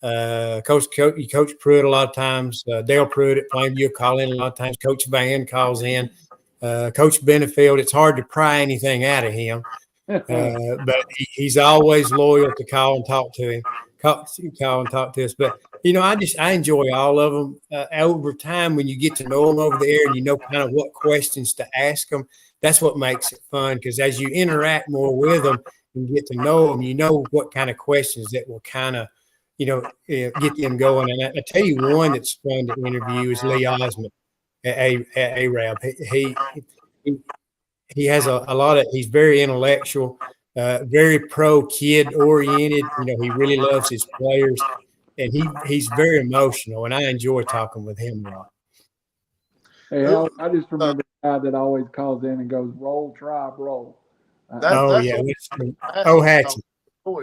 Coach Pruitt a lot of times. Dale Pruitt at Plainview call in a lot of times. Coach Van calls in. Coach Benefield, it's hard to pry anything out of him. But he's always loyal to call and talk to him. Call and talk to us. But I enjoy all of them. Over time, when you get to know them over the air and you know kind of what questions to ask them, that's what makes it fun. Because as you interact more with them and get to know them, you know what kind of questions that will kind of, get them going. And I tell you, one that's fun to interview is Lee Osmond at Arab. He has a lot of. He's very intellectual. Very pro kid oriented. He really loves his players, and he's very emotional, and I enjoy talking with him a lot. Hey, I just remember the guy that always calls in and goes, "Roll, Tribe, roll." Hatchie.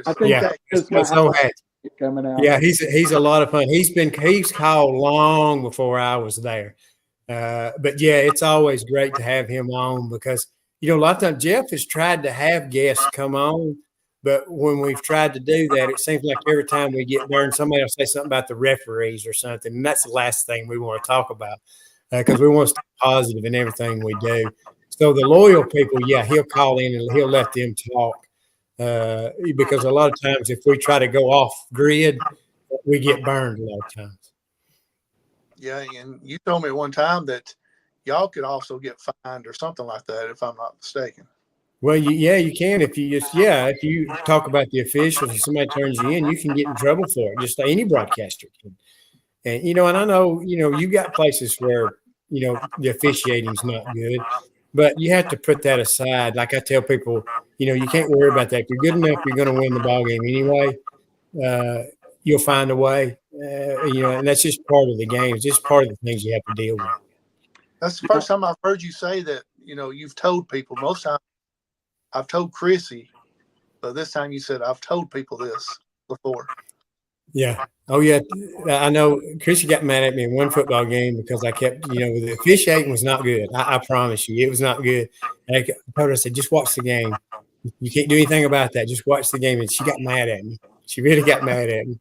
I think that's just Hatchie coming out. Yeah, he's a lot of fun. He's called long before I was there, but yeah, it's always great to have him on because. A lot of times Jeff has tried to have guests come on, but when we've tried to do that, it seems like every time we get there, somebody will say something about the referees or something, and that's the last thing we want to talk about because we want to stay positive in everything we do. So the loyal people, yeah, he'll call in and he'll let them talk because a lot of times if we try to go off grid, we get burned a lot of times. Yeah, and you told me one time that y'all could also get fined or something like that, if I'm not mistaken. Well, you can if you talk about the officials and somebody turns you in, you can get in trouble for it. Just any broadcaster can. And and I know you got places where the officiating's not good, but you have to put that aside. Like I tell people, you can't worry about that. If you're good enough, you're going to win the ball game anyway. You'll find a way. And that's just part of the game. It's just part of the things you have to deal with. That's the first time I've heard you say that, you've told people. Most times I've told Chrissy, but this time you said, I've told people this before. Yeah. Oh, yeah. I know Chrissy got mad at me in one football game because I kept, the officiating was not good. I promise you, it was not good. And I told her, I said, just watch the game. You can't do anything about that. Just watch the game. And she got mad at me. She really got mad at me.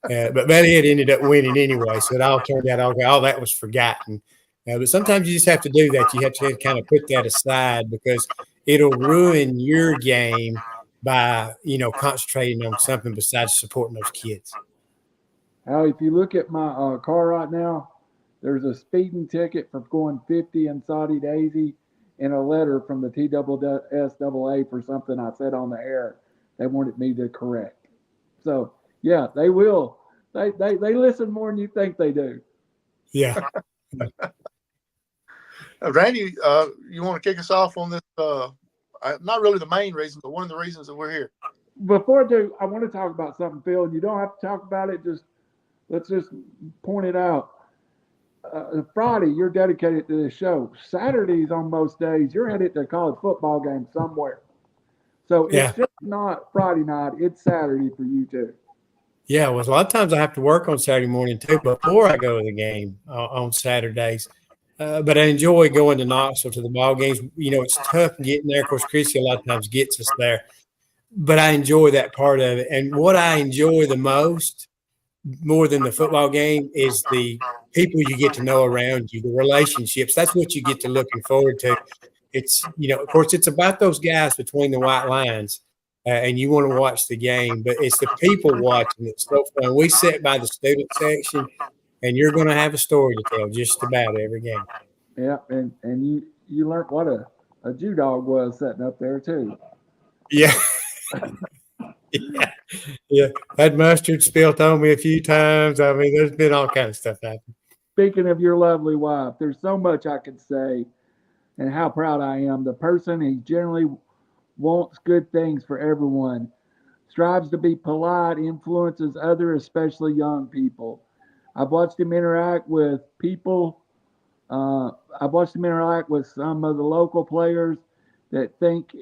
But Betty had ended up winning anyway. So it all turned out okay. All that was forgotten. But sometimes you just have to do that. You have to kind of put that aside because it'll ruin your game by, concentrating on something besides supporting those kids. Al, if you look at my car right now, there's a speeding ticket for going 50 in Saudi Daisy and a letter from the TSSAA for something I said on the air they wanted me to correct. So, yeah, they will. They listen more than you think they do. Yeah. Randy, you want to kick us off on this? Not really the main reason, but one of the reasons that we're here. Before I do, I want to talk about something, Phil. You don't have to talk about it. Let's just point it out. Friday, you're dedicated to this show. Saturdays, on most days, you're headed to a college football game somewhere. So it's just not Friday night. It's Saturday for you too. Yeah, well, a lot of times I have to work on Saturday morning too before I go to the game on Saturdays. But I enjoy going to Knoxville to the ball games. It's tough getting there. Of course, Chrissy a lot of times gets us there. But I enjoy that part of it. And what I enjoy the most, more than the football game, is the people you get to know around you, the relationships. That's what you get to looking forward to. It's, of course, it's about those guys between the white lines. and you want to watch the game, but it's the people watching that's so fun. We sit by the student section, and you're going to have a story to tell just about every game. Yeah, and you learned what a Jew dog was sitting up there too. Yeah. Yeah. Yeah. Had mustard spilt on me a few times. I mean, there's been all kinds of stuff happen. Speaking of your lovely wife, there's so much I could say and how proud I am. The person he generally wants good things for everyone, strives to be polite, influences others, especially young people. I've watched him interact with people. I've watched him interact with some of the local players that think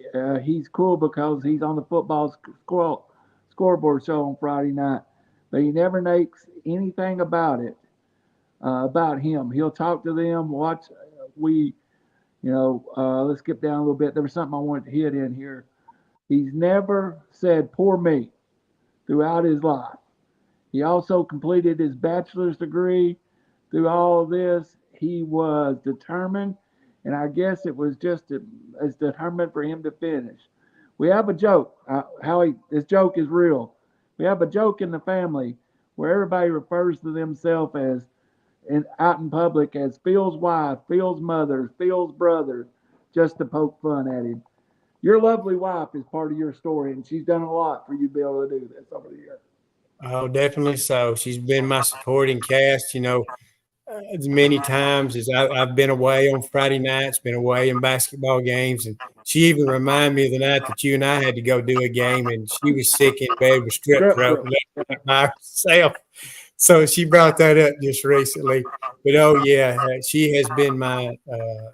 he's cool because he's on the football scoreboard show on Friday night, but he never makes anything about it. About him, he'll talk to them. Watch, let's skip down a little bit. There was something I wanted to hit in here. He's never said "poor me" throughout his life. He also completed his bachelor's degree. Through all of this, he was determined, and I guess it was just as determined for him to finish. We have a joke. This joke is real. We have a joke in the family where everybody refers to themselves as out in public as Phil's wife, Phil's mother, Phil's brother, just to poke fun at him. Your lovely wife is part of your story, and she's done a lot for you to be able to do this over the years. Oh, definitely so. She's been my supporting cast, as many times as I've been away on Friday nights, been away in basketball games. And she even reminded me of the night that you and I had to go do a game, and she was sick in bed with strep throat by herself. So she brought that up just recently. But, oh, yeah, she has been my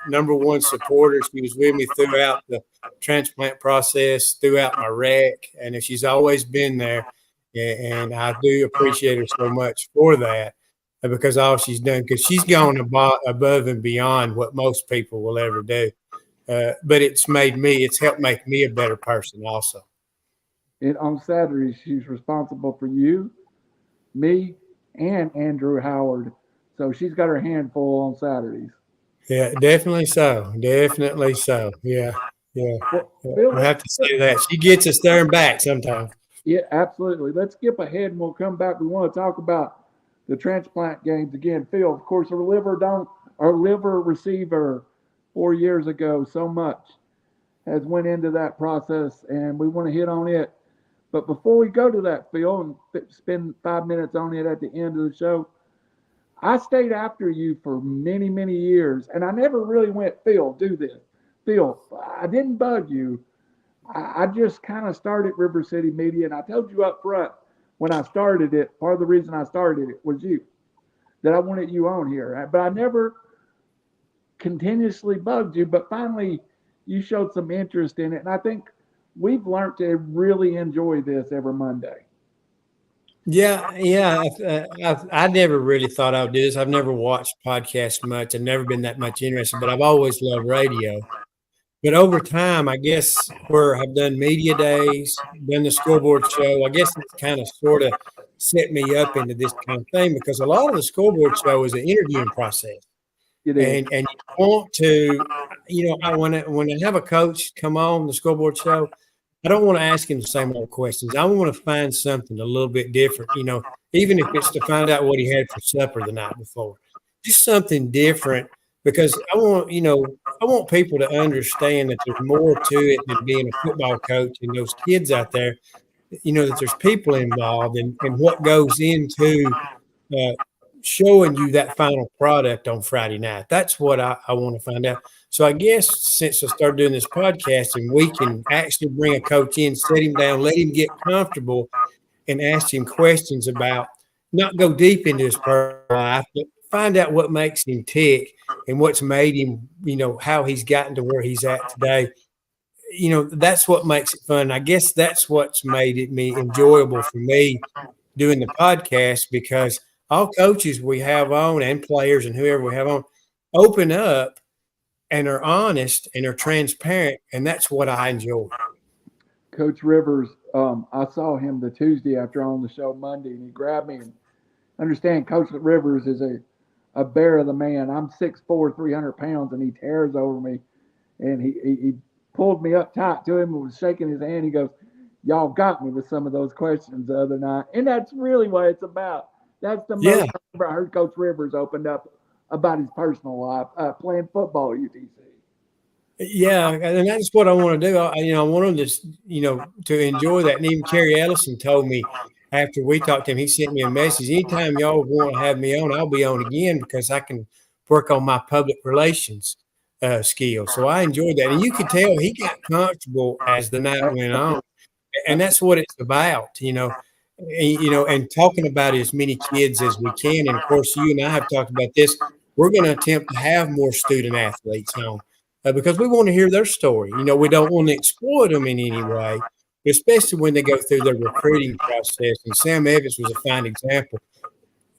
number one supporter. She was with me throughout the transplant process, throughout my rec, and she's always been there. And I do appreciate her so much for that because all she's done, because she's gone above and beyond what most people will ever do. But it's helped make me a better person also. And on Saturdays, she's responsible for you, me, and Andrew Howard. So she's got her hand full on Saturdays. Yeah, definitely so. Definitely so. Yeah. Yeah. We'll have to say that. She gets us there and back sometimes. Yeah, absolutely. Let's skip ahead and we'll come back. We want to talk about the transplant games again. Phil, of course, our liver receiver 4 years ago, so much has went into that process, and we want to hit on it. But before we go to that, Phil, and spend 5 minutes on it at the end of the show, I stayed after you for many, many years, and I never really went, Phil, do this. Phil, I didn't bug you. I just kind of started RiverCity Media, and I told you up front when I started it, part of the reason I started it was you, that I wanted you on here. But I never continuously bugged you, but finally you showed some interest in it, and I think we've learned to really enjoy this every Monday. Yeah. I never really thought I would do this. I've never watched podcasts much. I've never been that much interested, but I've always loved radio. But over time, I guess where I've done media days, done the scoreboard show, I guess it's kind of sort of set me up into this kind of thing because a lot of the scoreboard show is an interviewing process. And you want to, when I have a coach come on the scoreboard show, I don't want to ask him the same old questions. I want to find something a little bit different, even if it's to find out what he had for supper the night before. Just something different because I want people to understand that there's more to it than being a football coach and those kids out there, that there's people involved and what goes into showing you that final product on Friday night. That's what I want to find out. So I guess since I started doing this podcast and we can actually bring a coach in, set him down, let him get comfortable and ask him questions about, not go deep into his personal life, but find out what makes him tick and what's made him, how he's gotten to where he's at today. That's what makes it fun. I guess that's what's made it enjoyable for me doing the podcast because all coaches we have on and players and whoever we have on open up and are honest and are transparent. And that's what I enjoy. Coach Rivers, I saw him the Tuesday after on the show Monday, and he grabbed me and understand Coach Rivers is a bear of the man. I'm 6'4", 300 pounds, and he tears over me. And he pulled me up tight to him and was shaking his hand. He goes, y'all got me with some of those questions the other night, and that's really what it's about. That's the Yeah. most I heard Coach Rivers opened up about his personal life playing football at UTC. Yeah, and that's what I want to do. I want them to, to enjoy that. And even Terry Ellison told me after we talked to him, he sent me a message. Anytime y'all want to have me on, I'll be on again because I can work on my public relations skills. So I enjoyed that, and you could tell he got comfortable as the night went on, and that's what it's about, and talking about as many kids as we can. And of course, you and I have talked about this. We're going to attempt to have more student athletes on because we want to hear their story. We don't want to exploit them in any way, especially when they go through their recruiting process. And Sam Evans was a fine example,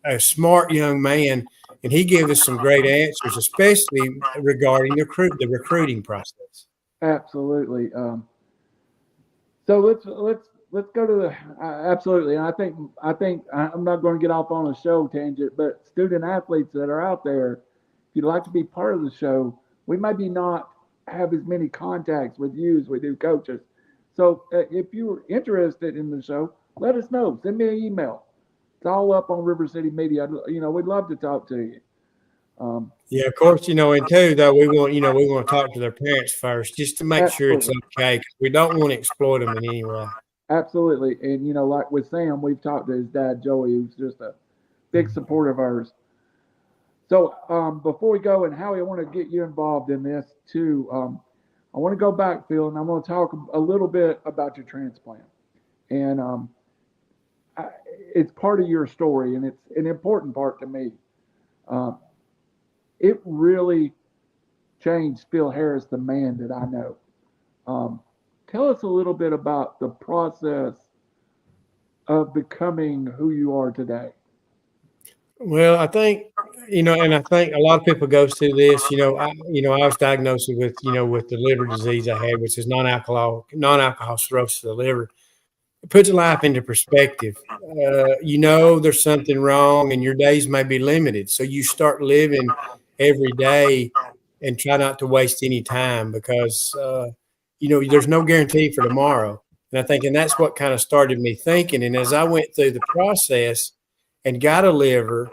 a smart young man, and he gave us some great answers, especially regarding the recruiting process. Absolutely. So let's go to the absolutely. And I think I'm not going to get off on a show tangent, but student athletes that are out there, if you'd like to be part of the show, we maybe not have as many contacts with you as we do coaches. So if you're interested in the show, let us know. Send me an email. It's all up on RiverCity Media. We'd love to talk to you. Yeah, of course, and too, though, we want to talk to their parents first just to make sure it's Absolutely. okay. 'Cause we don't want to exploit them in any way. Absolutely. And like with Sam, we've talked to his dad, Joey, who's just a big supporter of ours. So before we go, and Howie, I want to get you involved in this too. I want to go back, Phil, and I want to talk a little bit about your transplant. And it's part of your story, and it's an important part to me. Um, it really changed Phil Harris, the man that I know. Um, Tell us a little bit about the process of becoming who you are today. Well, I think, and I think a lot of people go through this. I was diagnosed with the liver disease I had, which is non-alcohol cirrhosis of the liver. It puts life into perspective. There's something wrong, and your days may be limited. So you start living every day and try not to waste any time because there's no guarantee for tomorrow. And I think, and that's what kind of started me thinking. And as I went through the process and got a liver,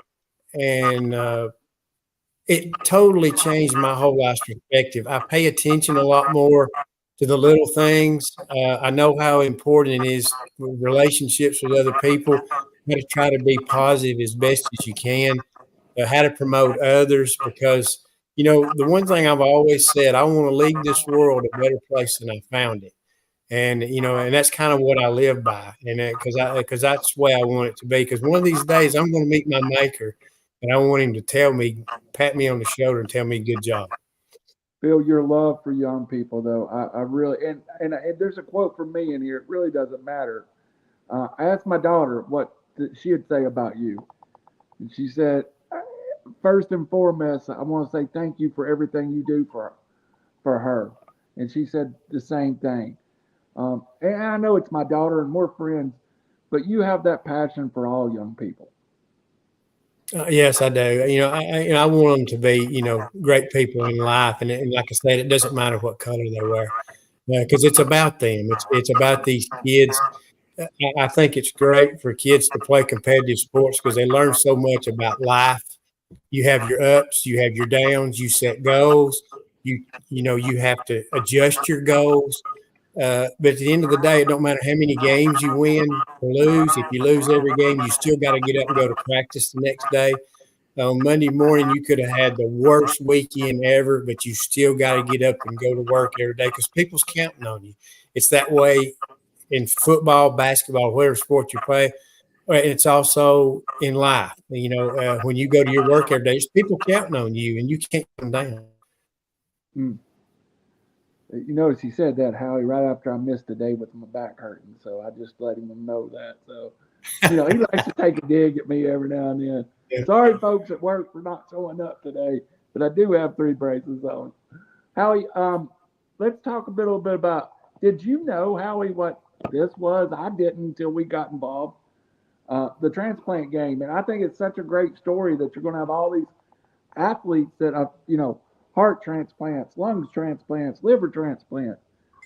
and it totally changed my whole life perspective. I pay attention a lot more to the little things. I know how important it is with relationships with other people. How to try to be positive as best as you can. How to promote others because the one thing I've always said, I want to leave this world a better place than I found it. And and that's kind of what I live by, and because that's the way I want it to be. Because one of these days I'm going to meet my maker, and I want him to pat me on the shoulder, and tell me good job. Phil, your love for young people, though, I really and there's a quote from me in here. It really doesn't matter. I asked my daughter what she'd say about you, and she said, first and foremost, I want to say thank you for everything you do for her. And she said the same thing. And I know it's my daughter, and we're friends, but you have that passion for all young people. Yes, I do. I want them to be great people in life, and like I said, it doesn't matter what color they wear because it's about them. It's about these kids. I think it's great for kids to play competitive sports because they learn so much about life. You have your ups, you have your downs, you set goals. You have to adjust your goals. But at the end of the day, it don't matter how many games you win or lose. If you lose every game, you still got to get up and go to practice the next day. On Monday morning, you could have had the worst weekend ever, but you still got to get up and go to work every day because people's counting on you. It's that way in football, basketball, whatever sport you play. It's also in life. When you go to your work every day, there's people counting on you, and you can't come down. Mm. You notice he said that, Howie, right after I missed a day with my back hurting. So I just let him know that. So, he likes to take a dig at me every now and then. Yeah. Sorry, folks at work, for not showing up today, but I do have three braces on. Howie, let's talk a little bit about. Did you know, Howie, what this was? I didn't until we got involved. The transplant game, and I think it's such a great story that you're going to have all these athletes that have, heart transplants, lungs transplants, liver transplants.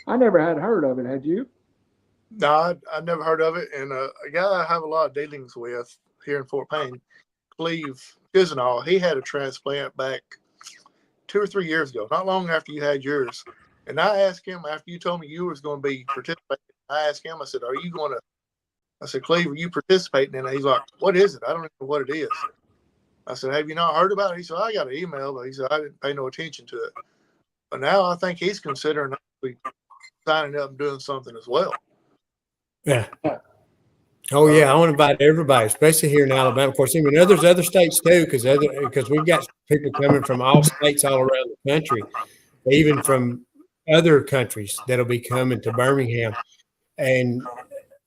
I never had heard of it. Had you? No, I never heard of it. And a guy I have a lot of dealings with here in Fort Payne, Cleve Chisenhall, he had a transplant back 2 or 3 years ago, not long after you had yours. And I asked him after you told me you was going to be participating. I asked him, I said, "Are you going to?" I said, "Cleve, are you participating in it?" He's like, "What is it? I don't know what it is." I said, "Have you not heard about it?" He said, "I got an email," but he said, "I didn't pay no attention to it." But now I think he's considering actually signing up and doing something as well. Yeah. Oh yeah, I want to invite everybody, especially here in Alabama. Of course, I mean, there's other states too, because we've got people coming from all states all around the country, even from other countries that'll be coming to Birmingham, and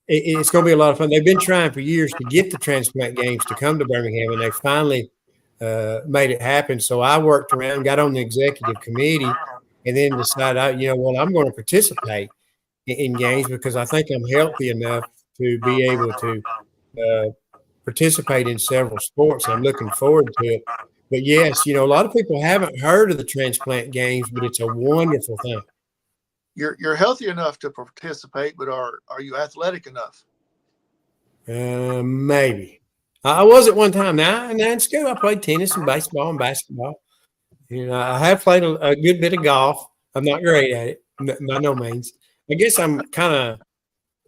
it's going to be a lot of fun. They've been trying for years to get the Transplant Games to come to Birmingham, and they finally made it happen. So I worked around, got on the executive committee, and then decided, well, I'm going to participate in games because I think I'm healthy enough to be able to participate in several sports. I'm looking forward to it. But yes, a lot of people haven't heard of the Transplant Games, but it's a wonderful thing. You're healthy enough to participate, but are you athletic enough? Maybe. I was at one time. Now in school, I played tennis and baseball and basketball. I have played a good bit of golf. I'm not great at it, by no means. I guess I'm kind of,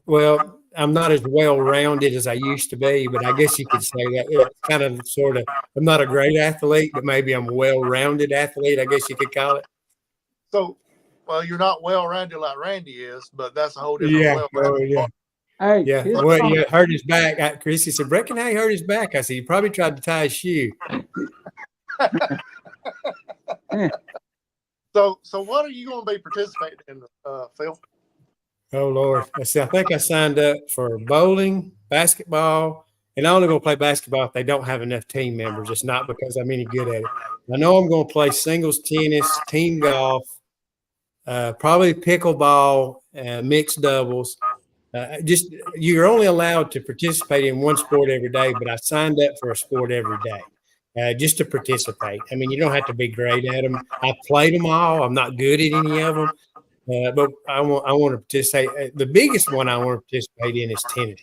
well, I'm not as well-rounded as I used to be, but I guess you could say that. It's kind of sort of, I'm not a great athlete, but maybe I'm a well-rounded athlete, I guess you could call it. So, well, you're not well-rounded like Randy is, but that's a whole different well-rounded. Yeah. Hey, yeah. Well, you hurt his back. Chrissy said, "Reckon how he hurt his back?" I said, "He probably tried to tie his shoe." So what are you going to be participating in, Phil? Oh Lord! I think I signed up for bowling, basketball, and I'm only going to play basketball if they don't have enough team members. It's not because I'm any good at it. I know I'm going to play singles tennis, team golf, probably pickleball, mixed doubles. Just you're only allowed to participate in one sport every day, but I signed up for a sport every day just to participate. I mean, you don't have to be great at them. I played them all. I'm not good at any of them, but I want to participate. The biggest one I want to participate in is tennis.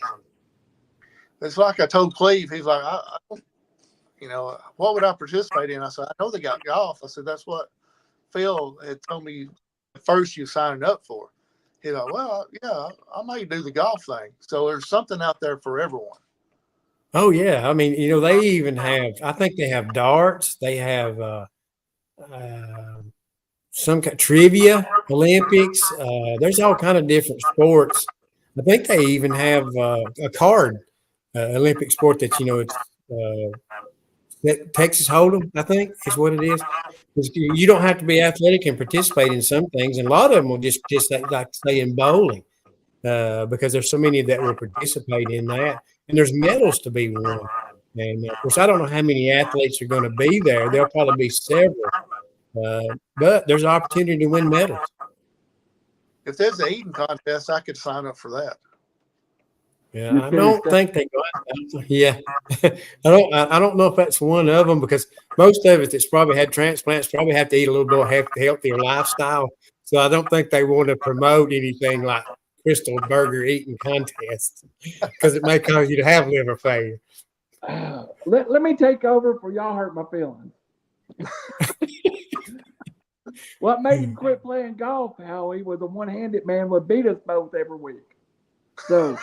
It's like I told Cleve. He's like, what would I participate in? I said, I know they got golf. I said, that's what Phil had told me first you signed up for. He's like, well, yeah, I might do the golf thing. So there's something out there for everyone. Oh yeah, I mean, they even have. I think they have darts. They have some kind of trivia, Olympics. There's all kind of different sports. I think they even have a card Olympic sport that it's Texas Hold'em. I think is what it is. You don't have to be athletic and participate in some things, and a lot of them will just like say in bowling. Because there's so many that will participate in that, and there's medals to be won. And of course, I don't know how many athletes are going to be there. There'll probably be several, but there's an opportunity to win medals. If there's an eating contest, I could sign up for that. Yeah, I don't think they go. Yeah, I don't know if that's one of them because most of it that's probably had transplants probably have to eat a little more healthier lifestyle. So I don't think they want to promote anything like Crystal Burger eating contest because it may cause you to have liver failure. Let me take over for y'all hurt my feelings. What made him quit playing golf, Howie, was a one-handed man would beat us both every week. So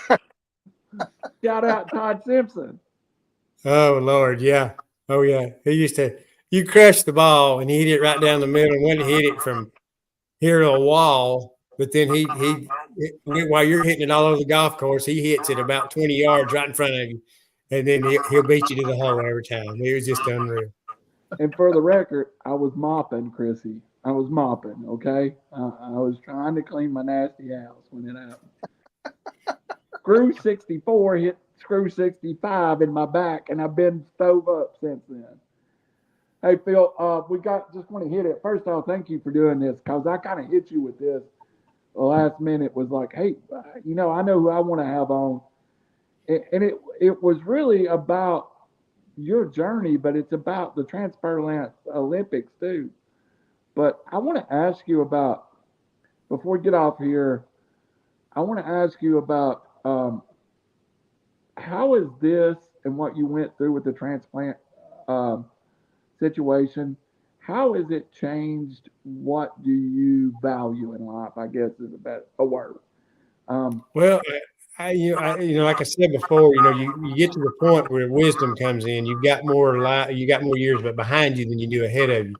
shout out Todd Simpson. Oh Lord, yeah. Oh yeah. He used to you crush the ball and he hit it right down the middle and wouldn't hit it from here to a wall. But then he while you're hitting it all over the golf course, he hits it about 20 yards right in front of you. And then he'll beat you to the hole every time. It was just unreal. And for the record, I was mopping, Chrissy. I was mopping, okay? I was trying to clean my nasty house when it happened. Screw 64 hit screw 65 in my back, and I've been stove up since then. Hey, Phil, we just want to hit it. First off, thank you for doing this because I kind of hit you with this. The last minute was like, hey, I know who I want to have on. And it was really about your journey, but it's about the Transplant Olympics too. But I want to ask you about, before we get off here, I want to ask you about how is this and what you went through with the transplant um, situation? How has it changed? What do you value in life? I guess is a word. Um, Well, like I said before, you get to the point where wisdom comes in. You got more years, but behind you than you do ahead of you.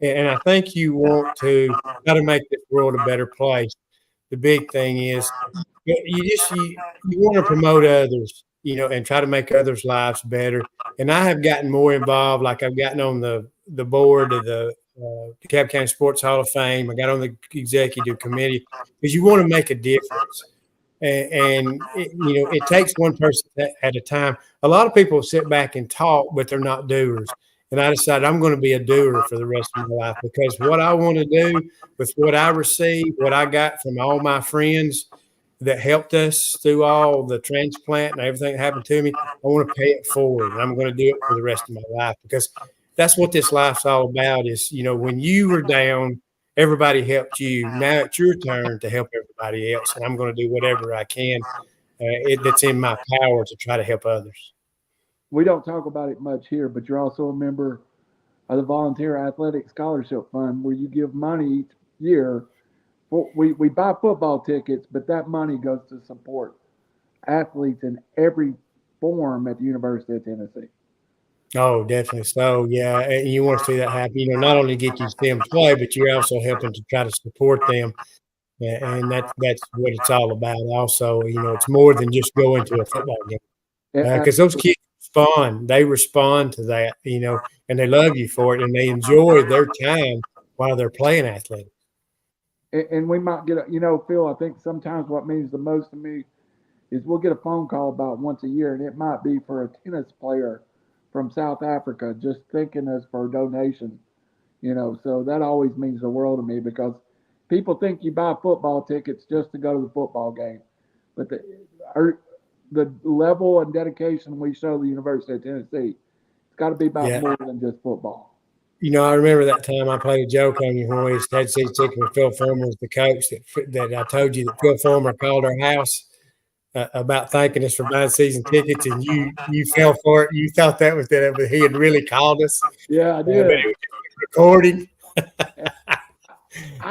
And I think you want to try to make this world a better place. The big thing is you want to promote others, and try to make others' lives better. And I have gotten more involved. Like I've gotten on the board of the DeKalb County Sports Hall of Fame. I got on the executive committee because you want to make a difference. And it takes one person at a time. A lot of people sit back and talk, but they're not doers. And I decided I'm going to be a doer for the rest of my life because what I want to do with what I receive, what I got from all my friends that helped us through all the transplant and everything that happened to me, I want to pay it forward. And I'm going to do it for the rest of my life because that's what this life's all about is, when you were down, everybody helped you. Now it's your turn to help everybody else. And I'm going to do whatever I can that's in my power to try to help others. we don't talk about it much here, but you're also a member of the Volunteer Athletic Scholarship Fund, where you give money each year. We buy football tickets, but that money goes to support athletes in every form at the University of Tennessee. Oh, definitely. So, yeah, and you want to see that happen. Not only get you to see them play, but you're also helping to try to support them. And that's what it's all about. Also, it's more than just going to a football game because those kids respond. They respond to that, and they love you for it, and they enjoy their time while they're playing athletics. And we might get Phil, I think sometimes what means the most to me is we'll get a phone call about once a year, and it might be for a tennis player from South Africa just thanking us for a donation. So that always means the world to me because people think you buy football tickets just to go to the football game, but the level and dedication we show the University of Tennessee, it's got to be about more than just football. I remember that time I played a joke on you when we had season ticket with Phil Fulmer was the coach that I told you that Phil Fulmer called our house about thanking us for buying season tickets, and you fell for it. You thought that was that, but he had really called us. Yeah, I did. But it was recording.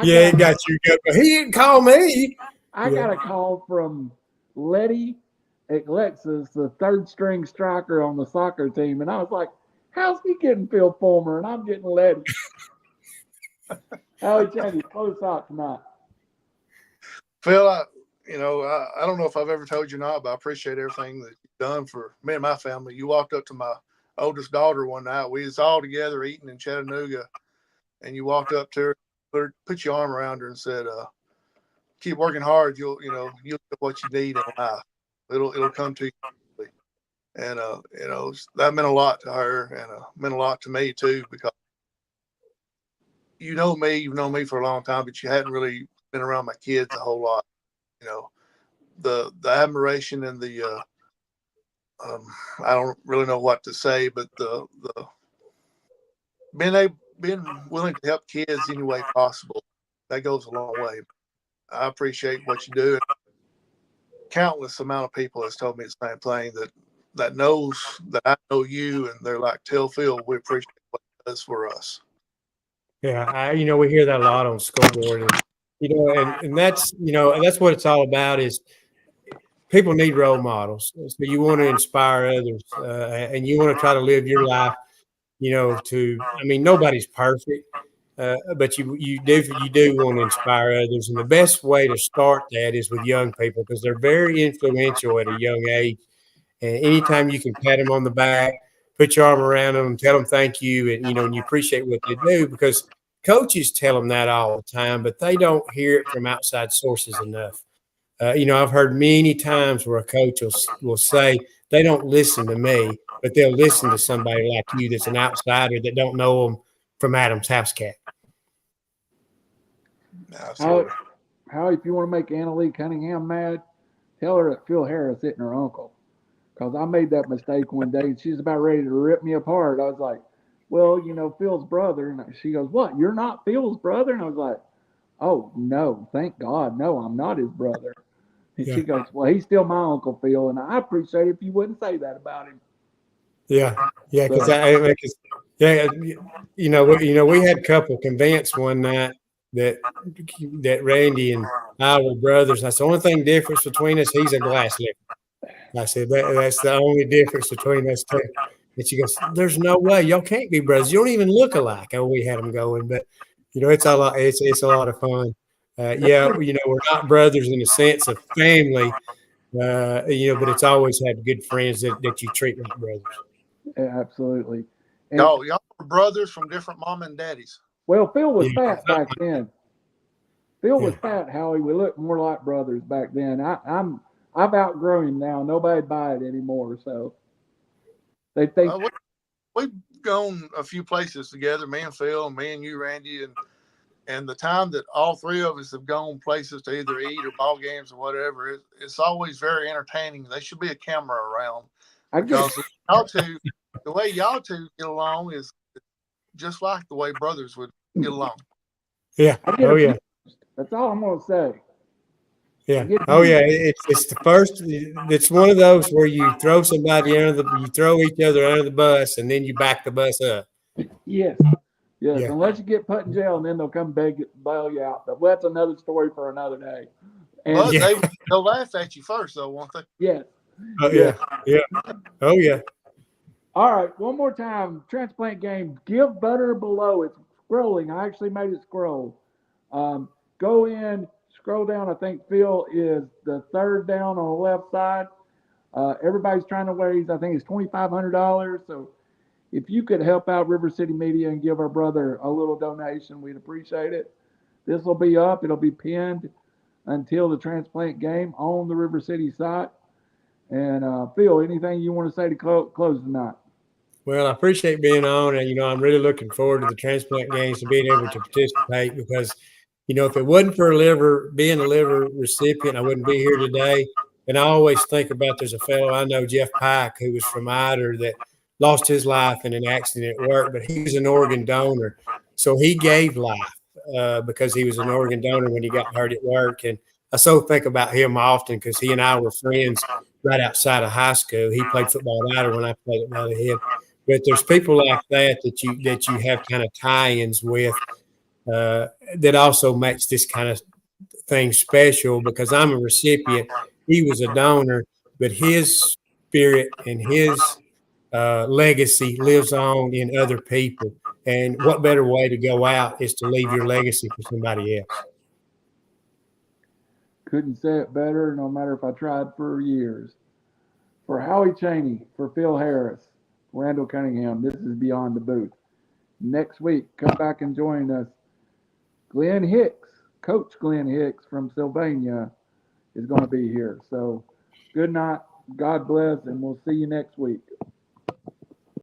He got you good, but he didn't call me. I got a call from Letty Alexis, the third string striker on the soccer team, and I was like, how's he getting Phil Fulmer and I'm getting Letty? How he changed his close out tonight. Phil, I don't know if I've ever told you or not, but I appreciate everything that you've done for me and my family. You walked up to my oldest daughter one night. We was all together eating in Chattanooga, and you walked up to her, put your arm around her, and said, "Keep working hard. You'll get what you need in life. It'll come to you." And that meant a lot to her, and meant a lot to me too, because you've known me for a long time, but you hadn't really been around my kids a whole lot. The admiration and the I don't really know what to say, but the being willing to help kids any way possible, that goes a long way. I appreciate what you do. Countless amount of people has told me the same thing, that knows that I know you, and they're like, tell Phil we appreciate what he does for us. Yeah, we hear that a lot on scoreboard, and that's and that's what it's all about is people need role models. So you want to inspire others, and you want to try to live your life. Nobody's perfect, but you do want to inspire others, and the best way to start that is with young people because they're very influential at a young age. And anytime you can pat them on the back, put your arm around them, tell them thank you, and and you appreciate what they do because coaches tell them that all the time, but they don't hear it from outside sources enough. I've heard many times where a coach will say they don't listen to me, but they'll listen to somebody like you that's an outsider that don't know them from Adam's house cat. Absolutely. How if you want to make Annalie Cunningham mad, tell her that Phil Harris hitting her uncle. Because I made that mistake one day and she's about ready to rip me apart. I was like, well, Phil's brother. And she goes, what? You're not Phil's brother? And I was like, oh, no, thank God. No, I'm not his brother. And Yeah. she goes, well, he's still my Uncle Phil, and I appreciate it if you wouldn't say that about him. Yeah, yeah, because yeah, we had a couple convinced one night that Randy and I were brothers. That's the only thing difference between us. He's a glass licker. I said that's the only difference between us two. And she goes, "There's no way y'all can't be brothers. You don't even look alike." Oh, we had them going, but it's a lot. It's a lot of fun. Yeah, we're not brothers in the sense of family. But it's always had good friends that you treat like brothers. Yeah, absolutely. And, Y'all were brothers from different mom and daddies. well, Phil was Yeah. fat back then. Phil was Yeah. fat, Howie. We looked more like brothers back then. I've outgrown him now. Nobody'd buy it anymore. So they think We've gone a few places together, me and Phil, and me and you, Randy, and the time that all three of us have gone places to either eat or ball games or whatever, it's always very entertaining. There should be a camera around because the way y'all two get along is just like the way brothers would get along. Yeah. Oh yeah. That's all I'm gonna say. Yeah. Oh yeah. It's the first. It's one of those where you throw somebody you throw each other under the bus, and then you back the bus up. Yes. Yes. Yeah. Unless you get put in jail, and then they'll come bail you out. But that's another story for another day. And But they'll laugh at you first, though, won't they? yes. Oh yeah. Yeah. Oh yeah. All right, one more time. Transplant Game. Give butter below. It's scrolling. I actually made it scroll. Go in, scroll down. I think Phil is the third down on the left side. Everybody's trying to raise, I think it's $2,500. So if you could help out River City Media and give our brother a little donation, we'd appreciate it. This will be up. It'll be pinned until the Transplant Game on the River City site. And Phil, anything you want to say to close tonight? Well, I appreciate being on, and I'm really looking forward to the Transplant Games and being able to participate because, if it wasn't for being a liver recipient, I wouldn't be here today. And I always think about there's a fellow I know, Jeff Pike, who was from Ider that lost his life in an accident at work, but he was an organ donor, so he gave life because he was an organ donor when he got hurt at work. And I so think about him often because he and I were friends right outside of high school. He played football at Ider when I played at Leatherhead. But there's people like that you have kind of tie-ins with that also makes this kind of thing special because I'm a recipient. He was a donor, but his spirit and his legacy lives on in other people. And what better way to go out is to leave your legacy for somebody else. Couldn't say it better, no matter if I tried for years. For Howie Cheney, for Phil Harris, Randall Cunningham, this is Beyond the Booth. Next week, come back and join us. Glenn Hicks, Coach Glenn Hicks from Sylvania is going to be here. So good night, God bless, and we'll see you next week.